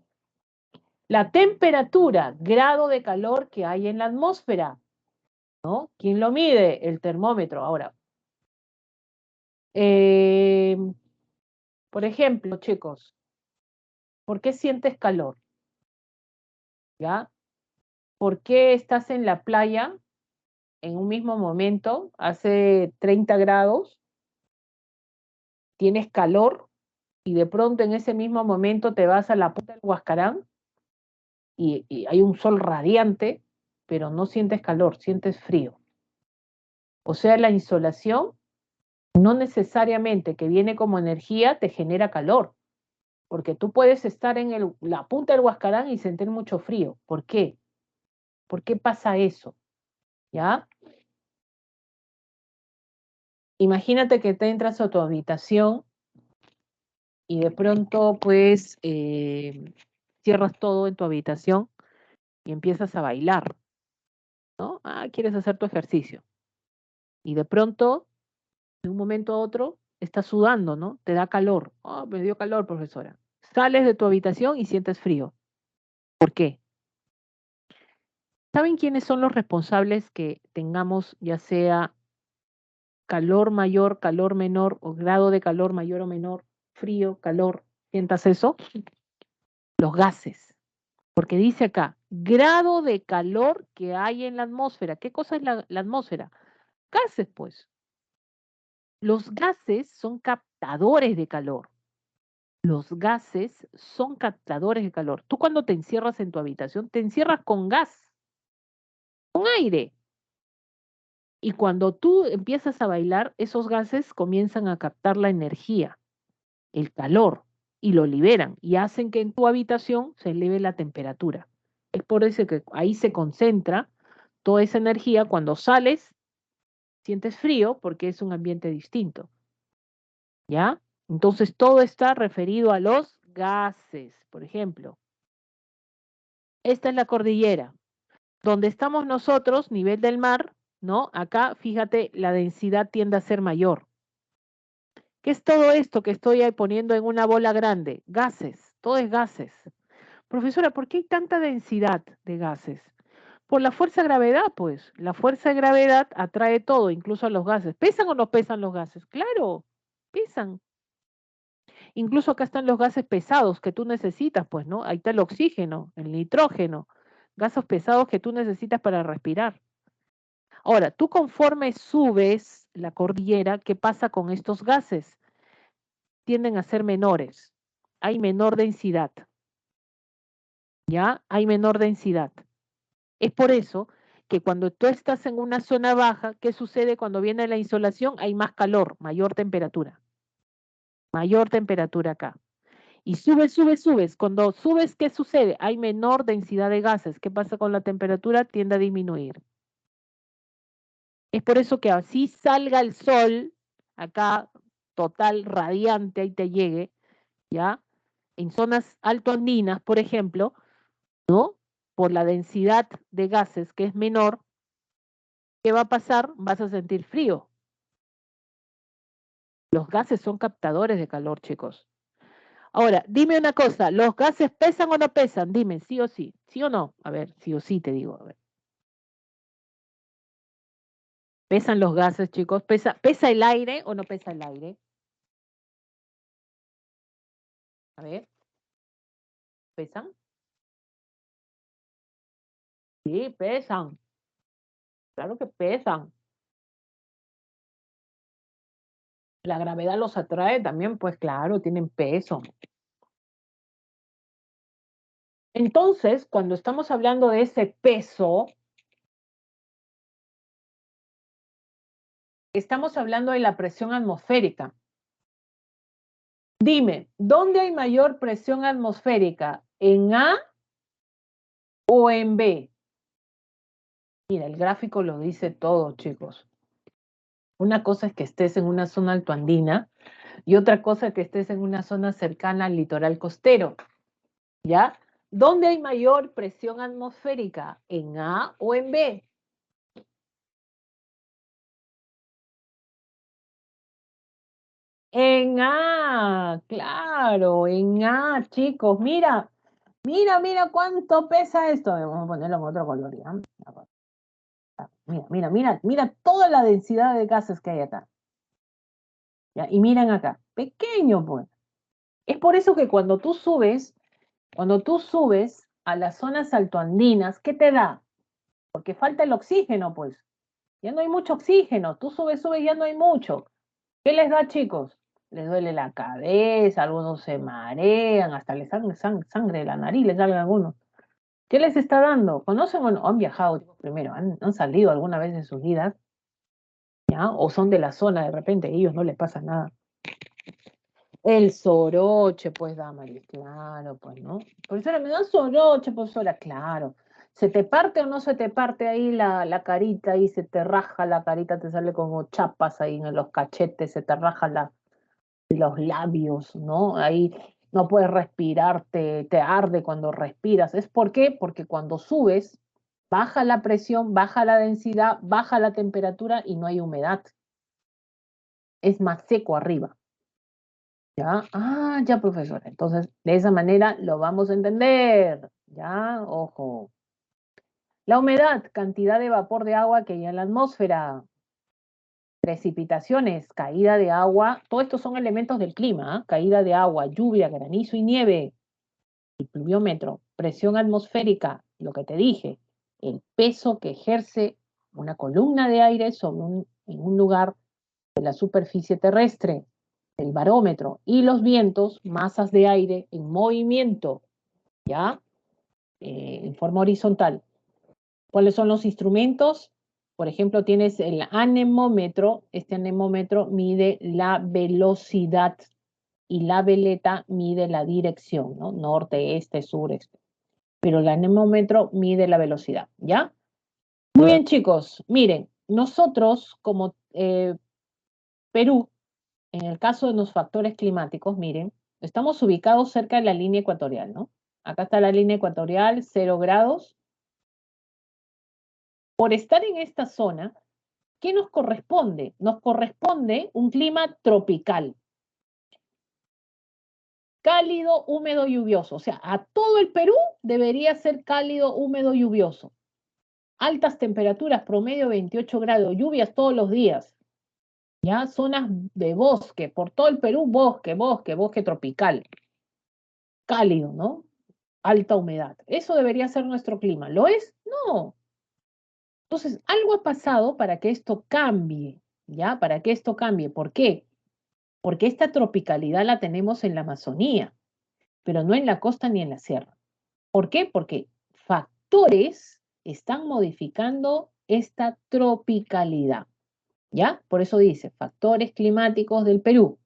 La temperatura, grado de calor que hay en la atmósfera, ¿no? ¿Quién lo mide? El termómetro. Ahora, eh, por ejemplo, chicos, ¿por qué sientes calor? ¿Ya? ¿Por qué estás en la playa en un mismo momento, hace 30 grados, tienes calor y de pronto en ese mismo momento te vas a la punta del Huascarán y hay un sol radiante, pero no sientes calor, sientes frío? O sea, la insolación no necesariamente que viene como energía te genera calor, porque tú puedes estar en la punta del Huascarán y sentir mucho frío. ¿Por qué? ¿Por qué pasa eso? ¿Ya? Imagínate que te entras a tu habitación y de pronto pues cierras todo en tu habitación y empiezas a bailar, ¿no? Ah, quieres hacer tu ejercicio. Y de pronto, de un momento a otro, estás sudando, ¿no? Te da calor. Oh, me dio calor, profesora. Sales de tu habitación y sientes frío. ¿Por qué? ¿Saben quiénes son los responsables que tengamos ya sea calor mayor, calor menor o grado de calor mayor o menor, frío, calor? ¿Sientas eso? Los gases. Porque dice acá, grado de calor que hay en la atmósfera. ¿Qué cosa es la atmósfera? Gases, pues. Los gases son captadores de calor. Los gases son captadores de calor. Tú cuando te encierras en tu habitación, te encierras con gas, con aire. Y cuando tú empiezas a bailar, esos gases comienzan a captar la energía, el calor, y lo liberan y hacen que en tu habitación se eleve la temperatura. Es por eso que ahí se concentra toda esa energía. Cuando sales, sientes frío porque es un ambiente distinto, ¿ya? Entonces todo está referido a los gases. Por ejemplo, esta es la cordillera. Donde estamos nosotros, nivel del mar, ¿no? Acá, fíjate, la densidad tiende a ser mayor. ¿Qué es todo esto que estoy ahí poniendo en una bola grande? Gases, todo es gases. Profesora, ¿por qué hay tanta densidad de gases? Por la fuerza de gravedad, pues. La fuerza de gravedad atrae todo, incluso a los gases. ¿Pesan o no pesan los gases? Claro, pesan. Incluso acá están los gases pesados que tú necesitas, pues, ¿no? Ahí está el oxígeno, el nitrógeno, gases pesados que tú necesitas para respirar. Ahora, tú conforme subes la cordillera, ¿qué pasa con estos gases? Tienden a ser menores. Hay menor densidad, ¿ya? Hay menor densidad. Es por eso que cuando tú estás en una zona baja, ¿qué sucede cuando viene la insolación? Hay más calor, mayor temperatura. Mayor temperatura acá. Y subes, subes, subes. Cuando subes, ¿qué sucede? Hay menor densidad de gases. ¿Qué pasa con la temperatura? Tiende a disminuir. Es por eso que así salga el sol, acá total radiante, ahí te llegue, ¿ya? En zonas altoandinas, por ejemplo, ¿no? por la densidad de gases que es menor, ¿qué va a pasar? Vas a sentir frío. Los gases son captadores de calor, chicos. Ahora, dime una cosa, ¿los gases pesan o no pesan? Dime, sí o sí. ¿Sí o no? A ver, sí o sí te digo. A ver. ¿Pesan los gases, chicos? ¿Pesa el aire o no pesa el aire? A ver, ¿pesan? Sí, pesan. Claro que pesan. La gravedad los atrae también, pues claro, tienen peso. Entonces, cuando estamos hablando de ese peso, estamos hablando de la presión atmosférica. Dime, ¿dónde hay mayor presión atmosférica? ¿En A o en B? Mira, el gráfico lo dice todo, chicos. Una cosa es que estés en una zona altoandina y otra cosa es que estés en una zona cercana al litoral costero, ¿ya? ¿Dónde hay mayor presión atmosférica? ¿En A o en B? En A, claro, en A, chicos. Mira, mira cuánto pesa esto. Vamos a ponerlo en otro color, ¿ya? Mira toda la densidad de gases que hay acá. ¿Ya? Y miren acá, pequeño pues. Es por eso que cuando tú subes a las zonas altoandinas, ¿qué te da? Porque falta el oxígeno, pues. Ya no hay mucho oxígeno. Tú subes, ya no hay mucho. ¿Qué les da, chicos? Les duele la cabeza, algunos se marean, hasta les sangre, sangre de la nariz, les salen algunos. ¿Qué les está dando? ¿Conocen o no? ¿Han viajado primero? ¿Han salido alguna vez en sus vidas? ¿Ya? ¿O son de la zona de repente? A ellos no les pasa nada. El soroche, pues, Damaris, claro, pues, ¿no? Profesora, me da soroche, profesora, claro. ¿Se te parte o no se te parte ahí la carita y se te raja la carita, te sale como chapas ahí en los cachetes, se te raja los labios, ¿no? Ahí no puedes respirar, te arde cuando respiras. ¿Es por qué? Porque cuando subes, baja la presión, baja la densidad, baja la temperatura y no hay humedad. Es más seco arriba. ¿Ya? Ah, ya, profesora. Entonces, de esa manera lo vamos a entender. ¿Ya? Ojo. La humedad, cantidad de vapor de agua que hay en la atmósfera. Precipitaciones, caída de agua. Todos estos son elementos del clima. ¿Ah? Caída de agua, lluvia, granizo y nieve. El pluviómetro, presión atmosférica, lo que te dije. El peso que ejerce una columna de aire en un lugar de la superficie terrestre, el barómetro, y los vientos, masas de aire en movimiento, ¿ya? En forma horizontal. ¿Cuáles son los instrumentos? Por ejemplo, tienes el anemómetro. Este anemómetro mide la velocidad y la veleta mide la dirección, ¿no? Norte, este, sur, este. Pero el anemómetro mide la velocidad, ¿ya? Muy bien, chicos. Miren, nosotros como Perú, en el caso de los factores climáticos, miren, estamos ubicados cerca de la línea ecuatorial, ¿no? Acá está la línea ecuatorial, 0 grados. Por estar en esta zona, ¿qué nos corresponde? Nos corresponde un clima tropical, cálido, húmedo, lluvioso. O sea, a todo el Perú debería ser cálido, húmedo, lluvioso. Altas temperaturas, promedio 28 grados, lluvias todos los días. Ya, zonas de bosque, por todo el Perú, bosque tropical, cálido, ¿no? Alta humedad. Eso debería ser nuestro clima. ¿Lo es? No. Entonces, algo ha pasado para que esto cambie, ¿ya? Para que esto cambie. ¿Por qué? Porque esta tropicalidad la tenemos en la Amazonía, pero no en la costa ni en la sierra. ¿Por qué? Porque factores están modificando esta tropicalidad, ¿ya? Por eso dice, factores climáticos del Perú.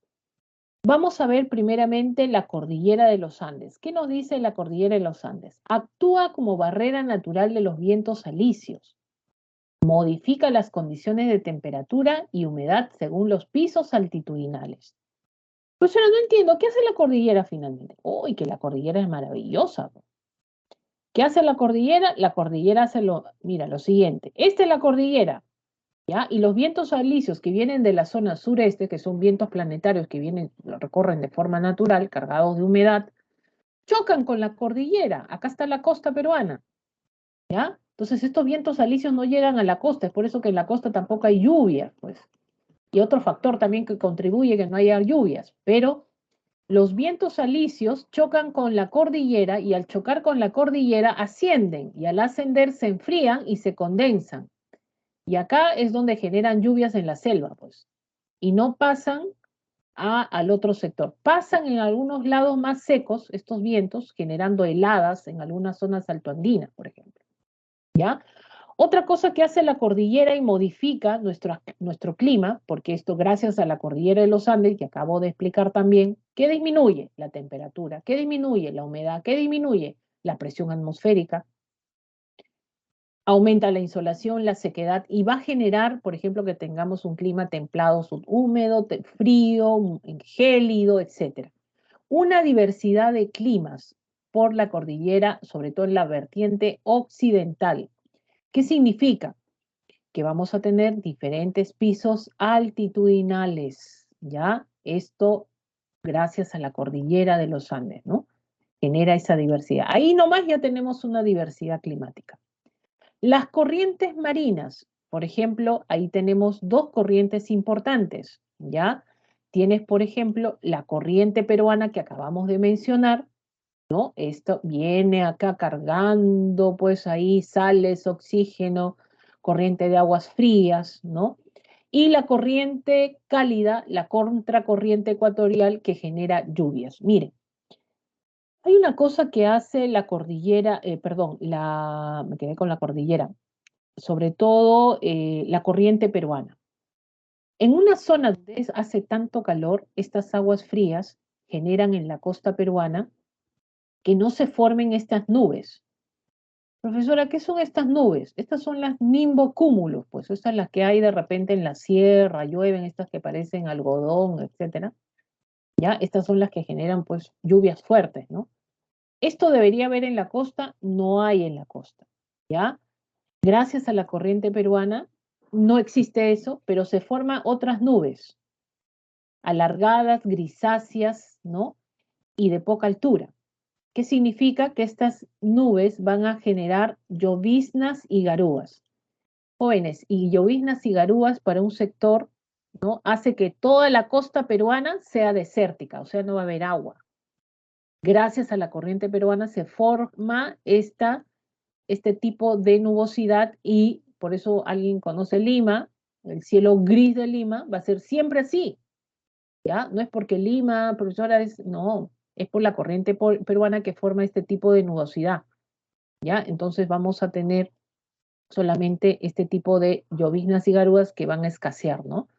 Vamos a ver primeramente la cordillera de los Andes. ¿Qué nos dice la cordillera de los Andes? Actúa como barrera natural de los vientos alisios. Modifica las condiciones de temperatura y humedad según los pisos altitudinales. Pues yo no entiendo, ¿qué hace la cordillera finalmente? Uy, que la cordillera es maravillosa. ¿Qué hace la cordillera? La cordillera hace mira, lo siguiente. Esta es la cordillera, ¿ya? Y los vientos alisios que vienen de la zona sureste, que son vientos planetarios que vienen, lo recorren de forma natural, cargados de humedad, chocan con la cordillera. Acá está la costa peruana, ¿ya? Entonces estos vientos alisios no llegan a la costa, es por eso que en la costa tampoco hay lluvia, pues. Y otro factor también que contribuye que no haya lluvias, pero los vientos alisios chocan con la cordillera y al chocar con la cordillera ascienden y al ascender se enfrían y se condensan. Y acá es donde generan lluvias en la selva, pues. Y no pasan al otro sector. Pasan en algunos lados más secos estos vientos, generando heladas en algunas zonas altoandinas, por ejemplo. ¿Ya? Otra cosa que hace la cordillera y modifica nuestro clima, porque esto gracias a la cordillera de los Andes, que acabo de explicar también, que disminuye la temperatura, que disminuye la humedad, que disminuye la presión atmosférica, aumenta la insolación, la sequedad y va a generar, por ejemplo, que tengamos un clima templado, subhúmedo, frío, gélido, etc. Una diversidad de climas por la cordillera, sobre todo en la vertiente occidental. ¿Qué significa? Que vamos a tener diferentes pisos altitudinales, ¿ya? Esto gracias a la cordillera de los Andes, ¿no? Genera esa diversidad. Ahí nomás ya tenemos una diversidad climática. Las corrientes marinas, por ejemplo, ahí tenemos dos corrientes importantes, ¿ya? Tienes, por ejemplo, la corriente peruana que acabamos de mencionar, ¿no? Esto viene acá cargando, pues ahí sales, oxígeno, corriente de aguas frías, ¿no? Y la corriente cálida, la contracorriente ecuatorial que genera lluvias. Miren, hay una cosa que hace la cordillera, perdón, me quedé con la cordillera, sobre todo la corriente peruana. En una zona donde hace tanto calor, estas aguas frías generan en la costa peruana que no se formen estas nubes. Profesora, ¿qué son estas nubes? Estas son las nimbocúmulos, pues estas son las que hay de repente en la sierra, llueven, estas que parecen algodón, etcétera. ¿Ya? Estas son las que generan pues lluvias fuertes, ¿no? Esto debería haber en la costa, no hay en la costa, ¿ya? Gracias a la corriente peruana no existe eso, pero se forman otras nubes, alargadas, grisáceas, ¿no? Y de poca altura. ¿Qué significa? Que estas nubes van a generar lloviznas y garúas. Jóvenes, y lloviznas y garúas para un sector, ¿no? Hace que toda la costa peruana sea desértica, o sea, no va a haber agua. Gracias a la corriente peruana se forma este tipo de nubosidad y por eso alguien conoce Lima, el cielo gris de Lima va a ser siempre así, ¿ya? No es porque Lima, profesora, no, es por la corriente peruana que forma este tipo de nubosidad, ¿ya? Entonces vamos a tener solamente este tipo de lloviznas y garúas que van a escasear, ¿no?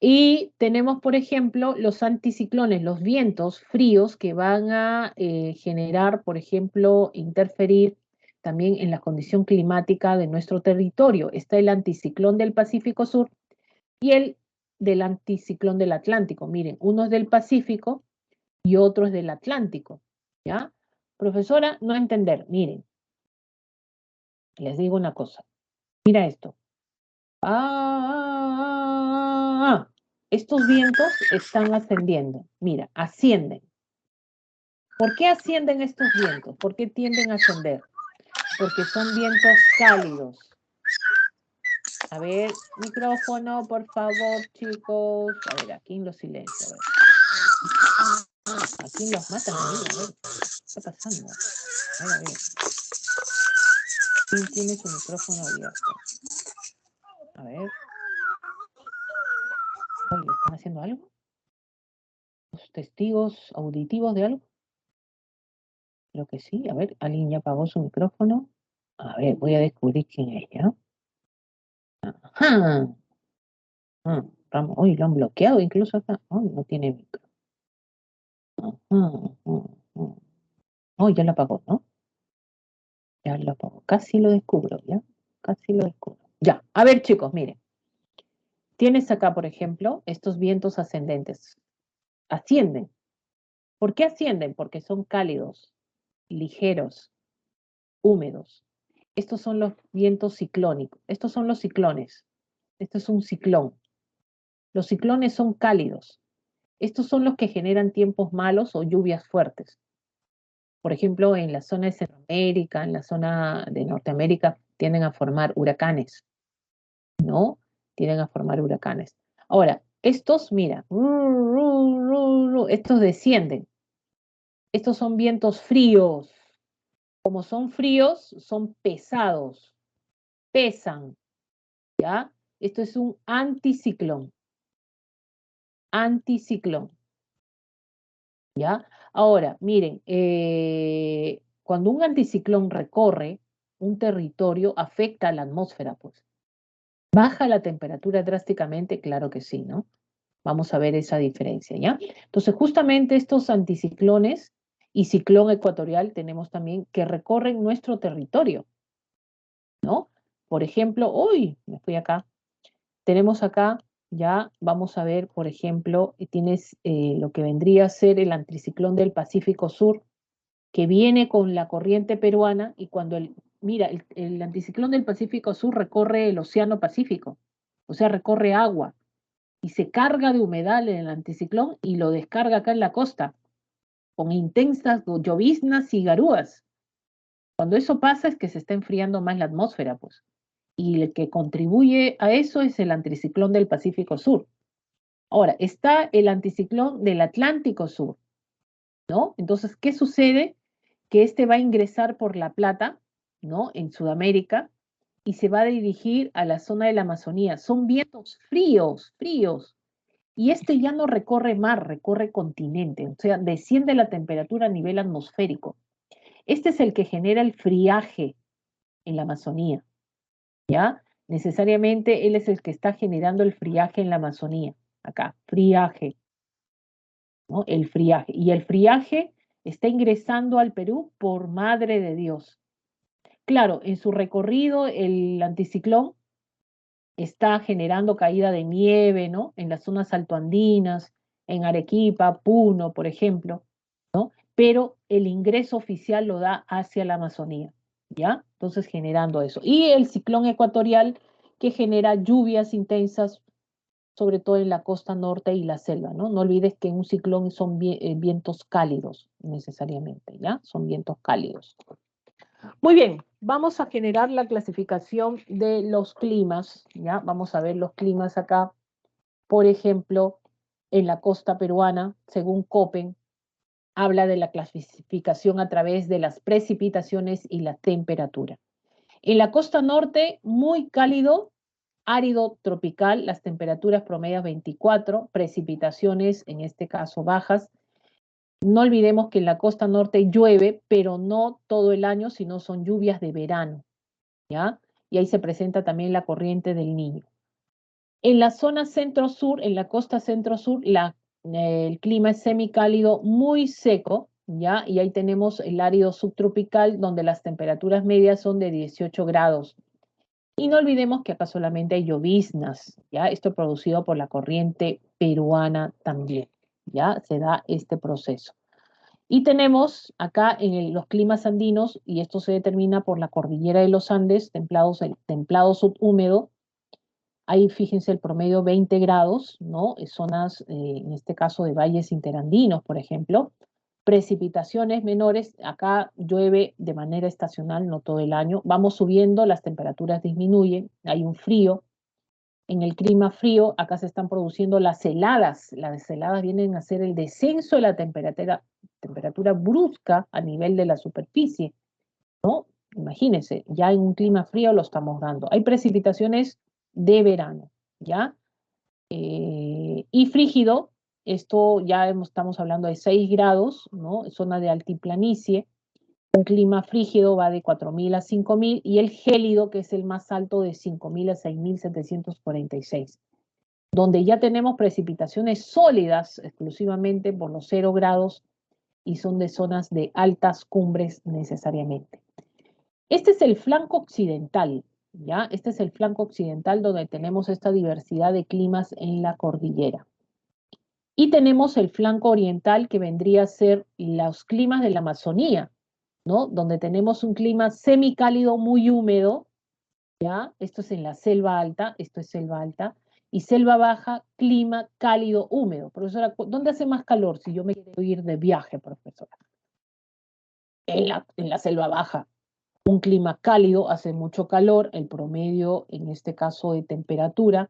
Y tenemos, por ejemplo, los anticiclones, los vientos fríos que van a generar, por ejemplo, interferir también en la condición climática de nuestro territorio. Está el anticiclón del Pacífico Sur y el del anticiclón del Atlántico. Miren, uno es del Pacífico y otro es del Atlántico, ¿ya? Profesora, no entender, miren, les digo una cosa. Mira esto. Estos vientos están ascendiendo. Mira, ascienden. ¿Por qué ascienden estos vientos? ¿Por qué tienden a ascender? Porque son vientos cálidos. A ver, micrófono, por favor, chicos. A ver, aquí en los silencios. Aquí los matan. A ver, ¿qué está pasando? A ver. ¿Quién tiene su micrófono abierto? A ver. Oye, ¿están haciendo algo? ¿Los testigos auditivos de algo? Creo que sí. A ver, alguien ya apagó su micrófono. A ver, voy a descubrir quién es, ¿ya? Ajá. Uy, lo han bloqueado incluso acá. Oh, no tiene micro. Ajá, Oh, ya lo apagó, ¿no? Ya lo apagó. Casi lo descubro, ¿ya? Casi lo descubro. Ya. A ver, chicos, miren. Tienes acá, por ejemplo, estos vientos ascendentes. Ascienden. ¿Por qué ascienden? Porque son cálidos, ligeros, húmedos. Estos son los vientos ciclónicos. Estos son los ciclones. Esto es un ciclón. Los ciclones son cálidos. Estos son los que generan tiempos malos o lluvias fuertes. Por ejemplo, en la zona de Centroamérica, en la zona de Norteamérica, tienden a formar huracanes, ¿no? Tienden a formar huracanes. Ahora, estos, mira, estos descienden. Estos son vientos fríos. Como son fríos, son pesados, pesan, ¿ya? Esto es un anticiclón, anticiclón, ¿ya? Ahora, miren, cuando un anticiclón recorre un territorio, afecta a la atmósfera, pues. ¿Baja la temperatura drásticamente? Claro que sí, ¿no? Vamos a ver esa diferencia, ¿ya? Entonces, justamente estos anticiclones y ciclón ecuatorial tenemos también que recorren nuestro territorio, ¿no? Por ejemplo, uy, me fui acá. Tenemos acá, ya vamos a ver, por ejemplo, tienes lo que vendría a ser el anticiclón del Pacífico Sur, que viene con la corriente peruana y cuando mira, el anticiclón del Pacífico Sur recorre el Océano Pacífico, o sea, recorre agua y se carga de humedad en el anticiclón y lo descarga acá en la costa, con intensas lloviznas y garúas. Cuando eso pasa es que se está enfriando más la atmósfera, pues. Y el que contribuye a eso es el anticiclón del Pacífico Sur. Ahora, está el anticiclón del Atlántico Sur, ¿no? Entonces, ¿qué sucede? Que este va a ingresar por La Plata, ¿no? En Sudamérica, y se va a dirigir a la zona de la Amazonía. Son vientos fríos, fríos. Y este ya no recorre mar, recorre continente, o sea, desciende la temperatura a nivel atmosférico. Este es el que genera el friaje en la Amazonía, ¿ya? Necesariamente él es el que está generando el friaje en la Amazonía. Acá, friaje, ¿no? El friaje. Y el friaje está ingresando al Perú por Madre de Dios. Claro, en su recorrido el anticiclón está generando caída de nieve, ¿no? En las zonas altoandinas, en Arequipa, Puno, por ejemplo, pero el ingreso oficial lo da hacia la Amazonía, ¿ya? Entonces generando eso. Y el ciclón ecuatorial que genera lluvias intensas, sobre todo en la costa norte y la selva, ¿no? No olvides que en un ciclón son vientos cálidos necesariamente, ¿ya? Son vientos cálidos. Muy bien, vamos a generar la clasificación de los climas, ¿ya? Vamos a ver los climas acá. Por ejemplo, en la costa peruana, según Köppen, habla de la clasificación a través de las precipitaciones y la temperatura. En la costa norte, muy cálido, árido tropical, las temperaturas promedias 24, precipitaciones en este caso bajas. No olvidemos que en la costa norte llueve, pero no todo el año, sino son lluvias de verano, ¿ya? Y ahí se presenta también la corriente del Niño. En la zona centro-sur, en la costa centro-sur, el clima es semicálido muy seco, ¿ya? Y ahí tenemos el árido subtropical, donde las temperaturas medias son de 18 grados. Y no olvidemos que acá solamente hay lloviznas, ¿ya? Esto producido por la corriente peruana también, ¿ya? Se da este proceso. Y tenemos acá en los climas andinos, y esto se determina por la cordillera de los Andes, templado subhúmedo. Ahí fíjense el promedio 20 grados, ¿no? Zonas, en este caso de valles interandinos, por ejemplo. Precipitaciones menores, acá llueve de manera estacional, no todo el año. Vamos subiendo, las temperaturas disminuyen, hay un frío. En el clima frío, acá se están produciendo las heladas. Las heladas vienen a ser el descenso de la temperatura brusca a nivel de la superficie, ¿no? Imagínense, ya en un clima frío lo estamos dando. Hay precipitaciones de verano, ¿ya? Y frígido, esto ya estamos hablando de 6 grados, ¿no? Zona de altiplanicie. Un clima frígido va de 4.000 a 5.000 y el gélido, que es el más alto, de 5.000 a 6.746, donde ya tenemos precipitaciones sólidas exclusivamente por los 0 grados y son de zonas de altas cumbres necesariamente. Este es el flanco occidental, ¿ya? Este es el flanco occidental donde tenemos esta diversidad de climas en la cordillera. Y tenemos el flanco oriental que vendría a ser los climas de la Amazonía, ¿no? Donde tenemos un clima semicálido muy húmedo, ¿ya? Esto es en la selva alta, esto es selva alta, y selva baja, clima cálido húmedo. Profesora, ¿dónde hace más calor si yo me quiero ir de viaje, profesora? En la selva baja. Un clima cálido, hace mucho calor, el promedio, en este caso de temperatura,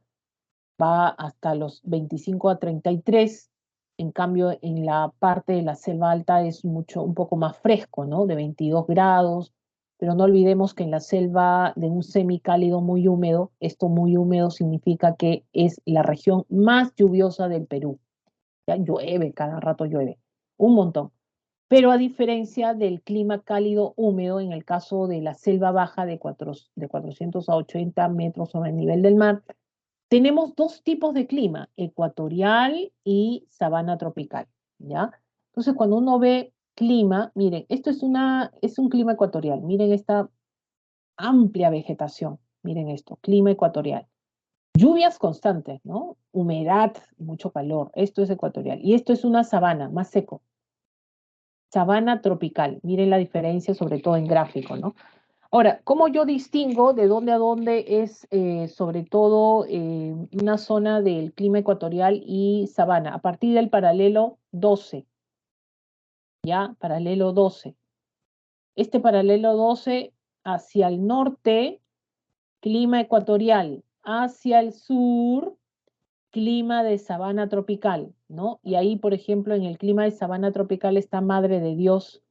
va hasta los 25 a 33. En cambio, en la parte de la selva alta es un poco más fresco, ¿no? De 22 grados, pero no olvidemos que en la selva de un semicálido muy húmedo, esto muy húmedo significa que es la región más lluviosa del Perú. Ya llueve, cada rato llueve, un montón. Pero a diferencia del clima cálido húmedo, en el caso de la selva baja de 400 a 80 metros sobre el nivel del mar, tenemos dos tipos de clima, ecuatorial y sabana tropical, ¿ya? Entonces, cuando uno ve clima, miren, es un clima ecuatorial, miren esta amplia vegetación, miren esto, clima ecuatorial. Lluvias constantes, ¿no? Humedad, mucho calor, esto es ecuatorial. Y esto es una sabana, más seco, sabana tropical. Miren la diferencia, sobre todo en gráfico, ¿no? Ahora, ¿cómo yo distingo de dónde a dónde es sobre todo una zona del clima ecuatorial y sabana? A partir del paralelo 12, ¿ya? Paralelo 12. Este paralelo 12 hacia el norte, clima ecuatorial, hacia el sur, clima de sabana tropical, ¿no? Y ahí, por ejemplo, en el clima de sabana tropical está Madre de Dios,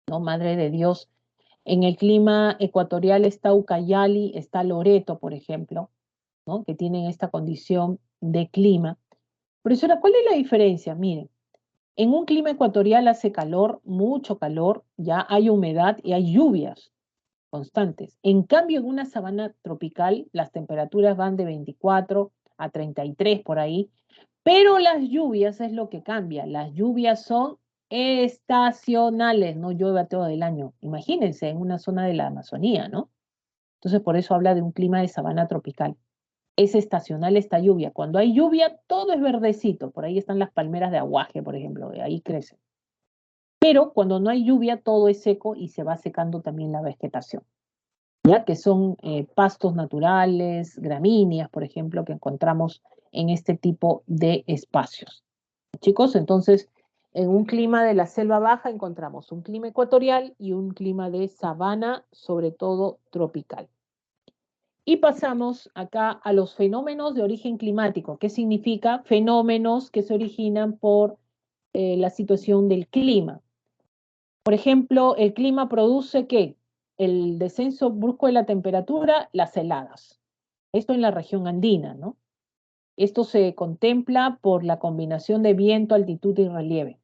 ¿no? Madre de Dios. En el clima ecuatorial está Ucayali, está Loreto, por ejemplo, ¿no? Que tienen esta condición de clima. Profesora, ¿cuál es la diferencia? Miren, en un clima ecuatorial hace calor, mucho calor, ya hay humedad y hay lluvias constantes. En cambio, en una sabana tropical, las temperaturas van de 24 a 33 por ahí, pero las lluvias es lo que cambia. Las lluvias son estacionales, no llueve a todo el año. Imagínense en una zona de la Amazonía, ¿no? Entonces, por eso habla de un clima de sabana tropical. Es estacional esta lluvia. Cuando hay lluvia, todo es verdecito. Por ahí están las palmeras de aguaje, por ejemplo, de ahí crecen. Pero cuando no hay lluvia, todo es seco y se va secando también la vegetación, ¿ya? Que son pastos naturales, gramíneas, por ejemplo, que encontramos en este tipo de espacios. Chicos, entonces, en un clima de la selva baja encontramos un clima ecuatorial y un clima de sabana, sobre todo tropical. Y pasamos acá a los fenómenos de origen climático. ¿Qué significa? Fenómenos que se originan por la situación del clima. Por ejemplo, el clima produce ¿qué? El descenso brusco de la temperatura, las heladas. Esto en la región andina, ¿no? Esto se contempla por la combinación de viento, altitud y relieve.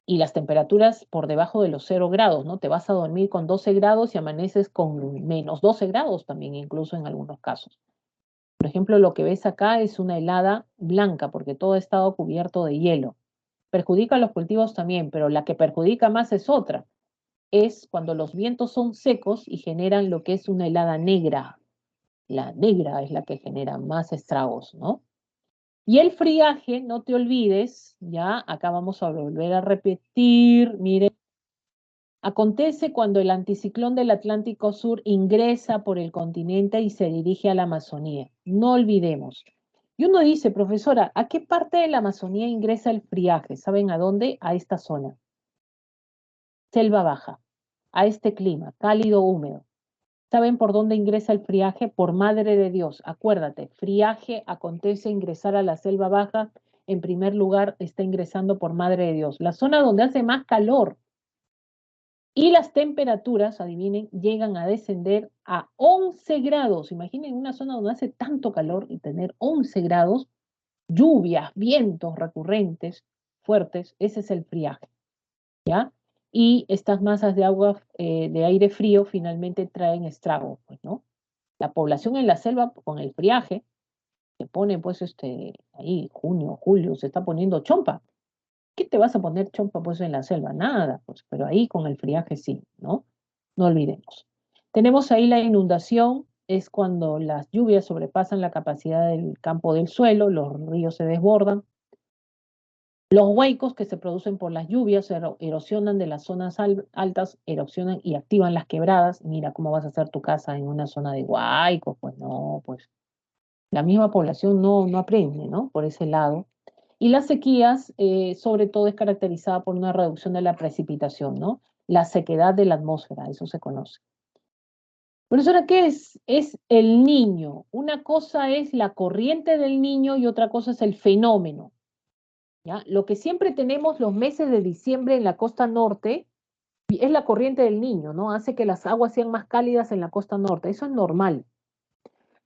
Y las temperaturas por debajo de los 0 grados, ¿no? Te vas a dormir con 12 grados y amaneces con menos 12 grados también, incluso en algunos casos. Por ejemplo, lo que ves acá es una helada blanca porque todo ha estado cubierto de hielo. Perjudica a los cultivos también, pero la que perjudica más es otra. Es cuando los vientos son secos y generan lo que es una helada negra. La negra es la que genera más estragos, ¿no? Y el friaje, no te olvides, ya, acá vamos a volver a repetir, mire, acontece cuando el anticiclón del Atlántico Sur ingresa por el continente y se dirige a la Amazonía. No olvidemos. Y uno dice, profesora, ¿a qué parte de la Amazonía ingresa el friaje? ¿Saben a dónde? A esta zona. Selva baja, a este clima, cálido, húmedo. ¿Saben por dónde ingresa el friaje? Por Madre de Dios. Acuérdate, friaje acontece ingresar a la selva baja. En primer lugar, está ingresando por Madre de Dios. La zona donde hace más calor y las temperaturas, adivinen, llegan a descender a 11 grados. Imaginen una zona donde hace tanto calor y tener 11 grados, lluvias, vientos recurrentes, fuertes. Ese es el friaje, ¿ya? Y estas masas de agua, de aire frío, finalmente traen estragos, pues, ¿no? La población en la selva con el friaje se pone pues ahí junio, julio, se está poniendo chompa. ¿Qué te vas a poner chompa pues en la selva? Nada, pues, pero ahí con el friaje sí, ¿no? No olvidemos. Tenemos ahí la inundación, es cuando las lluvias sobrepasan la capacidad del campo del suelo, los ríos se desbordan, Los huaicos que se producen por las lluvias erosionan de las zonas altas, erosionan y activan las quebradas. Mira cómo vas a hacer tu casa en una zona de huaicos. Pues no, pues la misma población no aprende, ¿no? Por ese lado. Y las sequías, sobre todo, es caracterizada por una reducción de la precipitación, ¿no? La sequedad de la atmósfera, eso se conoce. Profesora, ¿qué es? Es el niño. Una cosa es la corriente del niño y otra cosa es el fenómeno, ¿ya? Lo que siempre tenemos los meses de diciembre en la costa norte es la corriente del niño, ¿no? Hace que las aguas sean más cálidas en la costa norte. Eso es normal.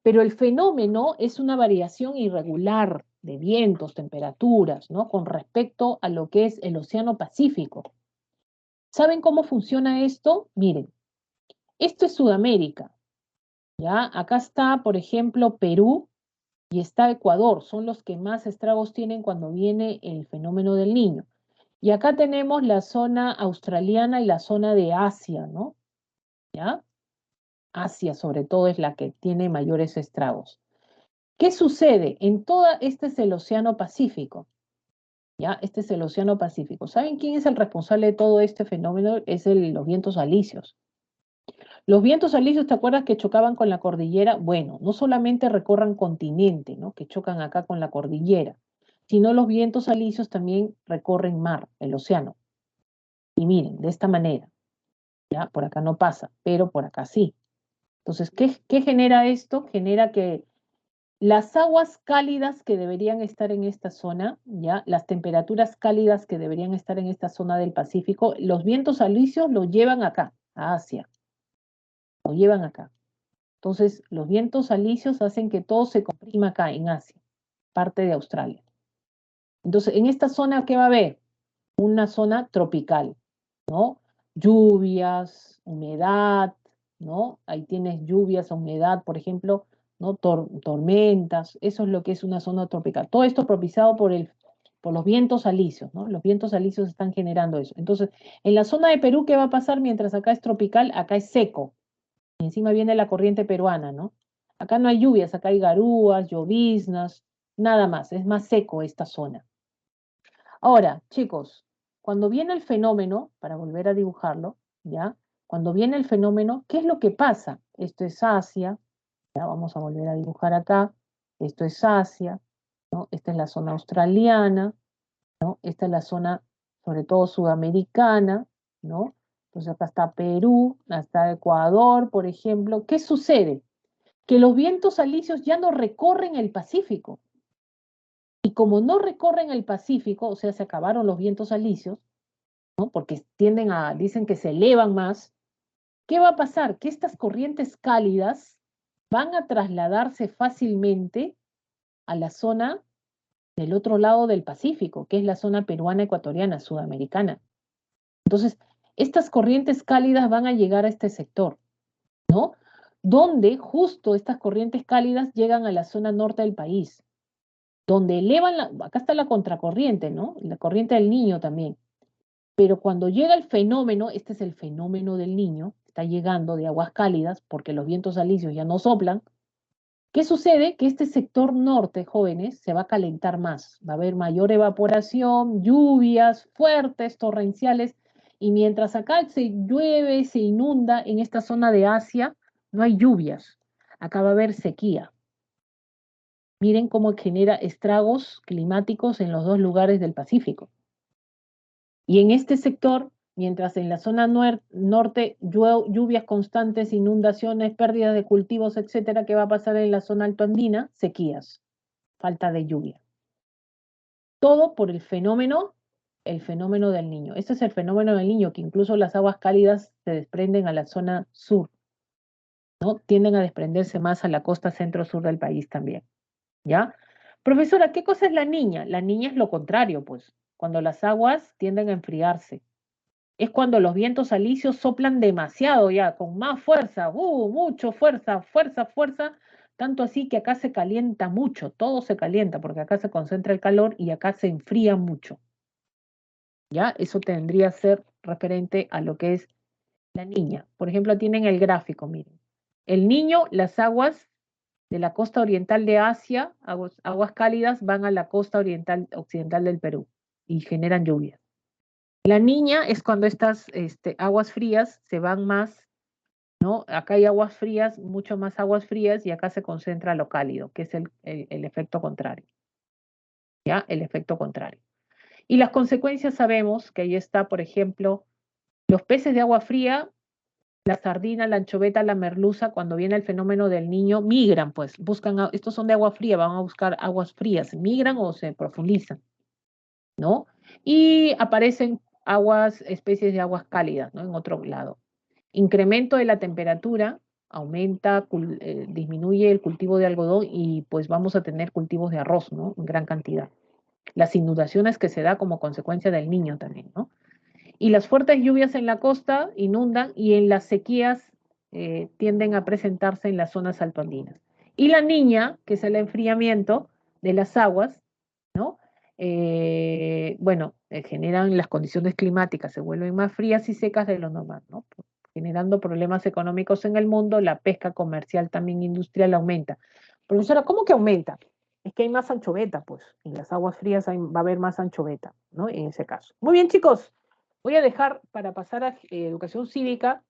Pero el fenómeno es una variación irregular de vientos, temperaturas, ¿no? Con respecto a lo que es el Océano Pacífico. ¿Saben cómo funciona esto? Miren, esto es Sudamérica, ¿ya? Acá está, por ejemplo, Perú y está Ecuador, son los que más estragos tienen cuando viene el fenómeno del niño. Y acá tenemos la zona australiana y la zona de Asia, ¿no? ¿Ya? Asia sobre todo es la que tiene mayores estragos. ¿Qué sucede? En toda, este es el Océano Pacífico, ¿ya? Este es el Océano Pacífico. ¿Saben quién es el responsable de todo este fenómeno? Es los vientos alisios. Los vientos alisios, ¿te acuerdas que chocaban con la cordillera? Bueno, no solamente recorran continente, ¿no? Que chocan acá con la cordillera, sino los vientos alisios también recorren mar, el océano. Y miren, de esta manera, ¿ya? Por acá no pasa, pero por acá sí. Entonces, ¿qué genera esto? Genera que las aguas cálidas que deberían estar en esta zona, ¿ya? Las temperaturas cálidas que deberían estar en esta zona del Pacífico, los vientos alisios los llevan acá, a Asia, lo llevan acá. Entonces, los vientos alisios hacen que todo se comprima acá en Asia, parte de Australia. Entonces, en esta zona, ¿qué va a haber? Una zona tropical, ¿no? Lluvias, humedad, ¿no? Ahí tienes lluvias, humedad, por ejemplo, ¿no? Tormentas, eso es lo que es una zona tropical. Todo esto propiciado por los vientos alisios, ¿no? Los vientos alisios están generando eso. Entonces, en la zona de Perú, ¿qué va a pasar mientras acá es tropical? Acá es seco. Y encima viene la corriente peruana, ¿no? Acá no hay lluvias, acá hay garúas, lloviznas, nada más, es más seco esta zona. Ahora, chicos, cuando viene el fenómeno, para volver a dibujarlo, ¿ya? Cuando viene el fenómeno, ¿qué es lo que pasa? Esto es Asia, ya vamos a volver a dibujar acá, esto es Asia, ¿no? Esta es la zona australiana, ¿no? Esta es la zona, sobre todo sudamericana, ¿no? Entonces acá está Perú, hasta Ecuador, por ejemplo. ¿Qué sucede? Que los vientos alisios ya no recorren el Pacífico. Y como no recorren el Pacífico, o sea, se acabaron los vientos alisios, ¿no? Porque dicen que se elevan más, ¿qué va a pasar? Que estas corrientes cálidas van a trasladarse fácilmente a la zona del otro lado del Pacífico, que es la zona peruana, ecuatoriana, sudamericana. Entonces, estas corrientes cálidas van a llegar a este sector, ¿no? Donde justo estas corrientes cálidas llegan a la zona norte del país, donde acá está la contracorriente, ¿no? La corriente del Niño también. Pero cuando llega el fenómeno, este es el fenómeno del Niño, está llegando de aguas cálidas porque los vientos alisios ya no soplan. ¿Qué sucede? Que este sector norte, jóvenes, se va a calentar más, va a haber mayor evaporación, lluvias fuertes, torrenciales, y mientras acá se llueve, se inunda, en esta zona de Asia no hay lluvias, acá va a haber sequía. Miren cómo genera estragos climáticos en los dos lugares del Pacífico. Y en este sector, mientras en la zona norte lluvias constantes, inundaciones, pérdidas de cultivos, etcétera, ¿qué va a pasar en la zona altoandina? Sequías, falta de lluvia. Todo por el fenómeno del Niño. Este es el fenómeno del Niño, que incluso las aguas cálidas se desprenden a la zona sur, ¿no? Tienden a desprenderse más a la costa centro-sur del país también, ¿ya? Profesora, ¿qué cosa es la niña? La niña es lo contrario, pues, cuando las aguas tienden a enfriarse. Es cuando los vientos alisios soplan demasiado ya, con más fuerza, mucho fuerza, fuerza, fuerza, tanto así que acá se calienta mucho, todo se calienta porque acá se concentra el calor y acá se enfría mucho. ¿Ya? Eso tendría que ser referente a lo que es la niña. Por ejemplo, tienen el gráfico, miren. El niño, las aguas de la costa oriental de Asia, aguas cálidas, van a la costa oriental occidental del Perú. y generan lluvias. La niña es cuando estas aguas frías se van más, ¿no? Acá hay aguas frías, mucho más aguas frías, y acá se concentra lo cálido, que es el efecto contrario, ¿ya? El efecto contrario. Y las consecuencias sabemos que ahí está, por ejemplo, los peces de agua fría, la sardina, la anchoveta, la merluza, cuando viene el fenómeno del niño, migran, pues, buscan, estos son de agua fría, van a buscar aguas frías, migran o se profundizan, ¿no? Y aparecen aguas, especies de aguas cálidas, ¿no? En otro lado. Incremento de la temperatura, aumenta, disminuye el cultivo de algodón y pues vamos a tener cultivos de arroz, ¿no? En gran cantidad. Las inundaciones que se da como consecuencia del niño también, ¿no? Y las fuertes lluvias en la costa inundan y en las sequías tienden a presentarse en las zonas altoandinas. Y la niña, que es el enfriamiento de las aguas, ¿no? Bueno, generan las condiciones climáticas, se vuelven más frías y secas de lo normal, ¿no? Generando problemas económicos en el mundo, la pesca comercial también industrial aumenta. Profesora, ¿cómo que aumenta? Es que hay más anchoveta, pues, en las aguas frías va a haber más anchoveta, ¿no? En ese caso. Muy bien, chicos, voy a dejar para pasar a educación cívica.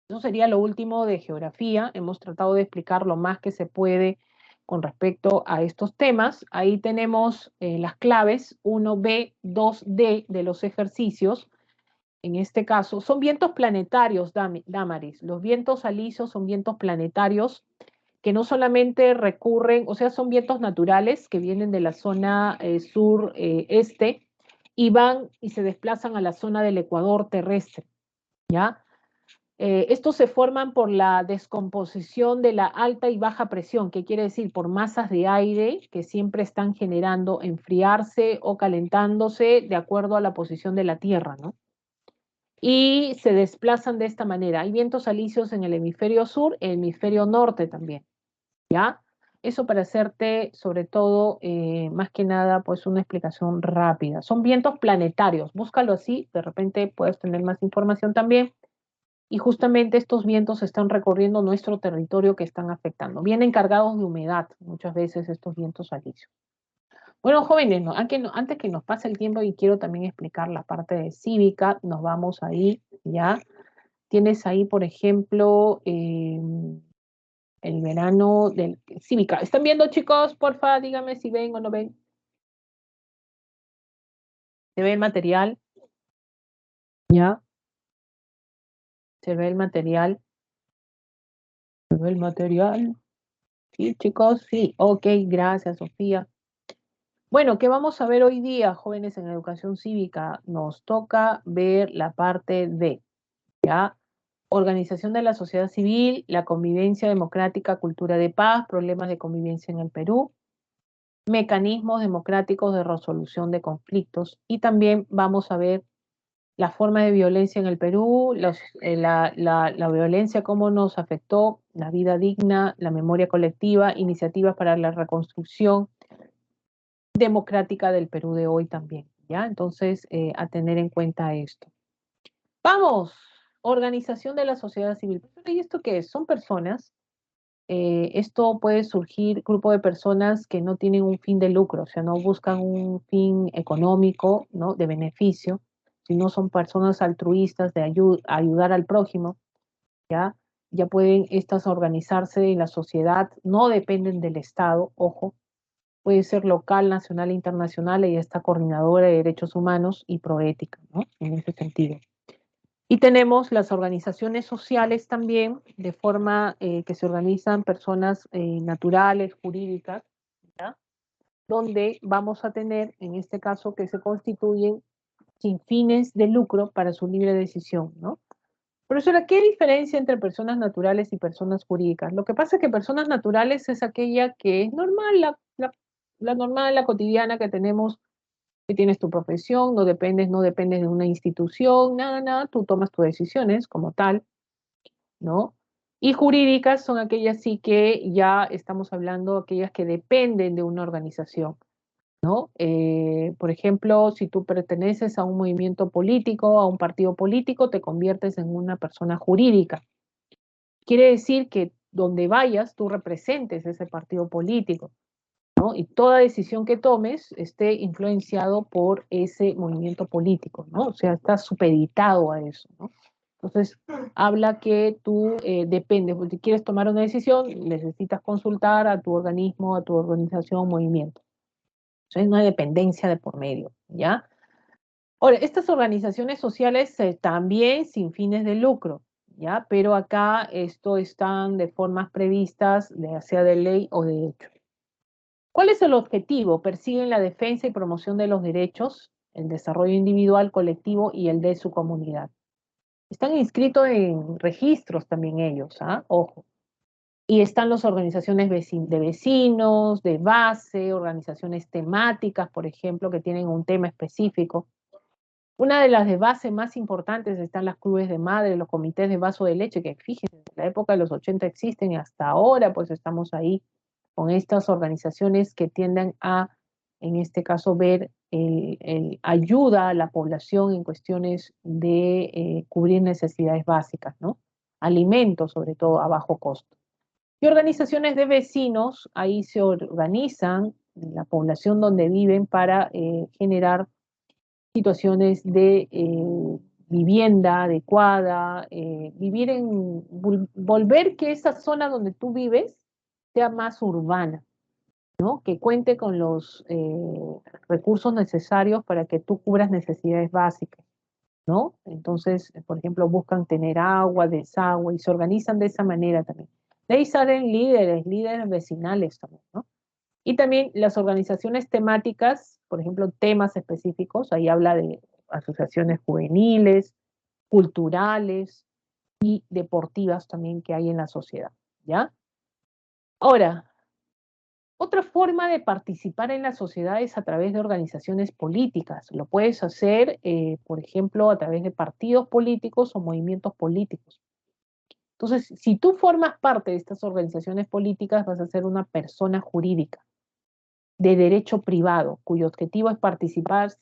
Eso sería lo último de geografía. Hemos tratado de explicar lo más que se puede con respecto a estos temas. Ahí tenemos las claves 1B, 2D de los ejercicios. En este caso, son vientos planetarios, Damaris. Los vientos alisios son vientos planetarios que no solamente recurren, o sea, son vientos naturales que vienen de la zona sur-este y van y se desplazan a la zona del ecuador terrestre, ¿ya? Estos se forman por la descomposición de la alta y baja presión, que quiere decir por masas de aire que siempre están generando enfriarse o calentándose de acuerdo a la posición de la Tierra, ¿no? Y se desplazan de esta manera. Hay vientos alisios en el hemisferio sur, el hemisferio norte también, ¿ya? Eso para hacerte, sobre todo, más que nada, pues una explicación rápida. Son vientos planetarios, búscalo así, de repente puedes tener más información también. Y justamente estos vientos están recorriendo nuestro territorio que están afectando. Vienen cargados de humedad, muchas veces estos vientos alisios. Bueno, jóvenes, ¿no? Antes que nos pase el tiempo y quiero también explicar la parte de cívica, nos vamos ahí, ¿ya? Tienes ahí, por ejemplo, el verano del cívica. ¿Están viendo, chicos? Porfa, díganme si ven o no ven. ¿Se ve el material? ¿Ya? ¿Se ve el material? ¿Se ve el material? Sí, chicos, sí. Ok, gracias, Sofía. Bueno, ¿qué vamos a ver hoy día, jóvenes en educación cívica? Nos toca ver la parte de, ¿ya? Organización de la sociedad civil, la convivencia democrática, cultura de paz, problemas de convivencia en el Perú, mecanismos democráticos de resolución de conflictos, y también vamos a ver la forma de violencia en el Perú, la violencia, cómo nos afectó, la vida digna, la memoria colectiva, iniciativas para la reconstrucción democrática del Perú de hoy también, ¿ya? Entonces, a tener en cuenta esto. Vamos, organización de la sociedad civil. ¿Y esto qué es? Son personas. Esto puede surgir, grupo de personas que no tienen un fin de lucro, o sea, no buscan un fin económico, ¿no? De beneficio, sino son personas altruistas de ayudar al prójimo, ¿ya? Ya pueden estas organizarse en la sociedad, no dependen del Estado, ojo, puede ser local, nacional e internacional, y está coordinadora de derechos humanos y proética, ¿no? En ese sentido. Y tenemos las organizaciones sociales también, de forma que se organizan personas naturales, jurídicas, ¿ya? Donde vamos a tener, en este caso, que se constituyen sin fines de lucro para su libre decisión, ¿no? Profesora, ¿qué diferencia entre personas naturales y personas jurídicas? Lo que pasa es que personas naturales es aquella que es normal, la normal, la cotidiana que tenemos, que tienes tu profesión, no dependes de una institución, nada, tú tomas tus decisiones como tal, ¿no? Y jurídicas son aquellas sí que ya estamos hablando, aquellas que dependen de una organización, ¿no? Por ejemplo, si tú perteneces a un movimiento político, a un partido político, te conviertes en una persona jurídica. Quiere decir que donde vayas, tú representes ese partido político. ¿no? Y toda decisión que tomes esté influenciado por ese movimiento político, ¿no? O sea, está supeditado a eso, ¿no? Entonces, habla que tú dependes, porque si quieres tomar una decisión, necesitas consultar a tu organismo, a tu organización, movimiento. Entonces, hay una dependencia de por medio, ¿ya? Ahora, estas organizaciones sociales también sin fines de lucro, ¿ya? Pero acá esto están de formas previstas, ya sea de ley o de hecho. ¿Cuál es el objetivo? Persiguen la defensa y promoción de los derechos, el desarrollo individual, colectivo y el de su comunidad. Están inscritos en registros también ellos, ¿ah? Ojo. Y están las organizaciones de vecinos, de base, organizaciones temáticas, por ejemplo, que tienen un tema específico. Una de las de base más importantes están las clubes de madre, los comités de vaso de leche, que fíjense, en la época de los 80 existen y hasta ahora pues estamos ahí con estas organizaciones que tienden a, en este caso, ver ayuda a la población en cuestiones de cubrir necesidades básicas, ¿no? Alimentos, sobre todo, a bajo costo. Y organizaciones de vecinos, ahí se organizan la población donde viven para generar situaciones de vivienda adecuada, vivir volver que esa zona donde tú vives sea más urbana, ¿no? Que cuente con los recursos necesarios para que tú cubras necesidades básicas, ¿no? Entonces, por ejemplo, buscan tener agua, desagüe y se organizan de esa manera también. De ahí salen líderes vecinales también, ¿no? Y también las organizaciones temáticas, por ejemplo, temas específicos, ahí habla de asociaciones juveniles, culturales y deportivas también que hay en la sociedad, ¿ya? Ahora, otra forma de participar en la sociedad es a través de organizaciones políticas. Lo puedes hacer, por ejemplo, a través de partidos políticos o movimientos políticos. Entonces, si tú formas parte de estas organizaciones políticas, vas a ser una persona jurídica de derecho privado, cuyo objetivo es participar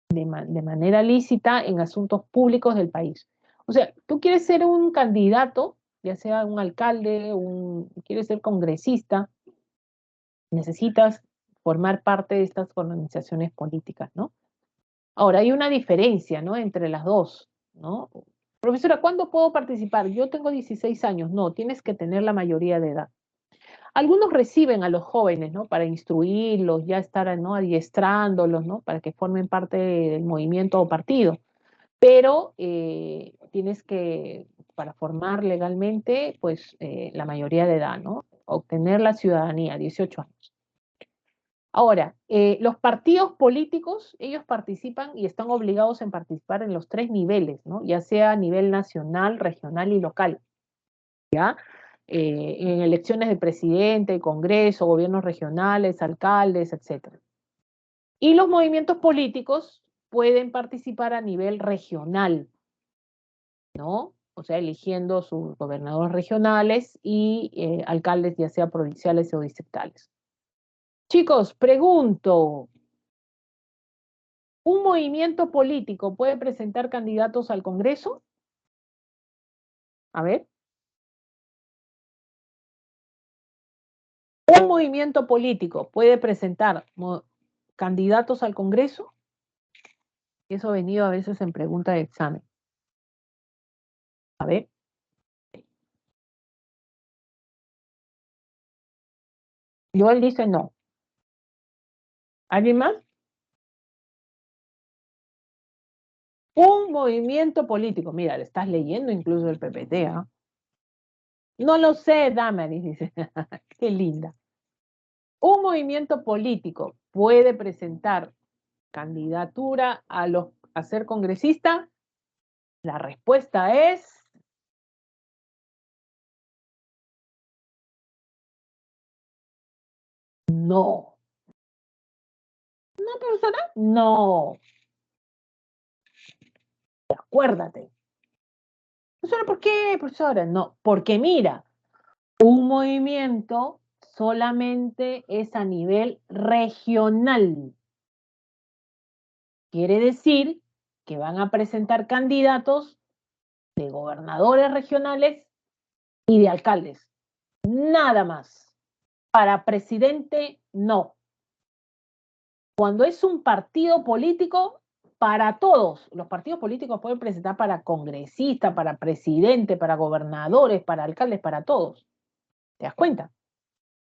de manera lícita en asuntos públicos del país. O sea, tú quieres ser un candidato, ya sea un alcalde, quieres ser congresista, necesitas formar parte de estas organizaciones políticas, ¿no? Ahora, hay una diferencia, ¿no? Entre las dos, ¿no? Profesora, ¿cuándo puedo participar? Yo tengo 16 años. No, tienes que tener la mayoría de edad. Algunos reciben a los jóvenes, ¿no? Para instruirlos, ya estar, ¿no? Adiestrándolos, ¿no? Para que formen parte del movimiento o partido. Pero tienes que, para formar legalmente, pues la mayoría de edad, ¿no? Obtener la ciudadanía, 18 años. Ahora, los partidos políticos, ellos participan y están obligados en participar en los tres niveles, ¿no? Ya sea a nivel nacional, regional y local, ¿ya? En elecciones de presidente, congreso, gobiernos regionales, alcaldes, etc. Y los movimientos políticos pueden participar a nivel regional, ¿no? O sea, eligiendo sus gobernadores regionales y alcaldes, ya sea provinciales o distritales. Chicos, pregunto, ¿un movimiento político puede presentar candidatos al Congreso? A ver. ¿Un movimiento político puede presentar candidatos al Congreso? Eso ha venido a veces en pregunta de examen. A ver. Joel dice no. ¿Alguien más? Un movimiento político. Mira, le estás leyendo incluso el PPT, ¿ah? No lo sé, Damaris, dice. Qué linda. Un movimiento político puede presentar candidatura a ser congresista. La respuesta es no. ¿No, profesora? No. Acuérdate. Profesora, ¿por qué, profesora? No, porque mira, un movimiento solamente es a nivel regional. Quiere decir que van a presentar candidatos de gobernadores regionales y de alcaldes. Nada más. Para presidente, no. Cuando es un partido político, para todos. Los partidos políticos pueden presentar para congresista, para presidente, para gobernadores, para alcaldes, para todos. ¿Te das cuenta?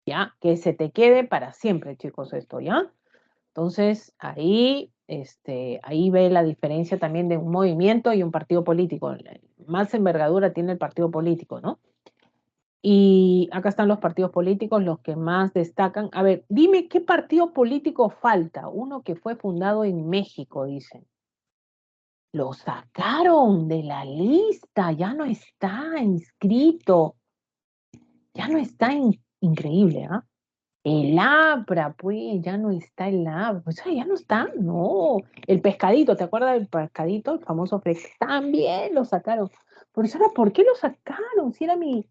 ¿Ya? Que se te quede para siempre, chicos, esto, ¿ya? Entonces, ahí ve la diferencia también de un movimiento y un partido político. Más envergadura tiene el partido político, ¿no? Y acá están los partidos políticos, los que más destacan. A ver, dime qué partido político falta. Uno que fue fundado en México, dicen. Lo sacaron de la lista, ya no está inscrito, ya no está increíble, ¿ah? El APRA, pues, ya no está el APRA, pues ya no está, no. El pescadito, ¿te acuerdas del pescadito? El famoso Flex, también lo sacaron. Profesora, ¿por qué lo sacaron? Si era mi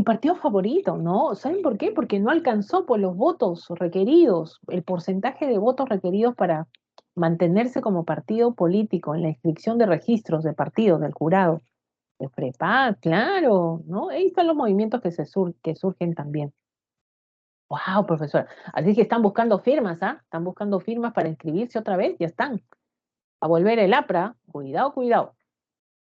partido favorito, ¿no? ¿Saben por qué? Porque no alcanzó por los votos requeridos, el porcentaje de votos requeridos para mantenerse como partido político en la inscripción de registros de partidos del jurado. De prepa, claro, ¿no? Ahí están los movimientos que surgen también. Wow, profesora. Así que están buscando firmas, ¿ah? Están buscando firmas para inscribirse otra vez, ya están. A volver el APRA, cuidado, cuidado.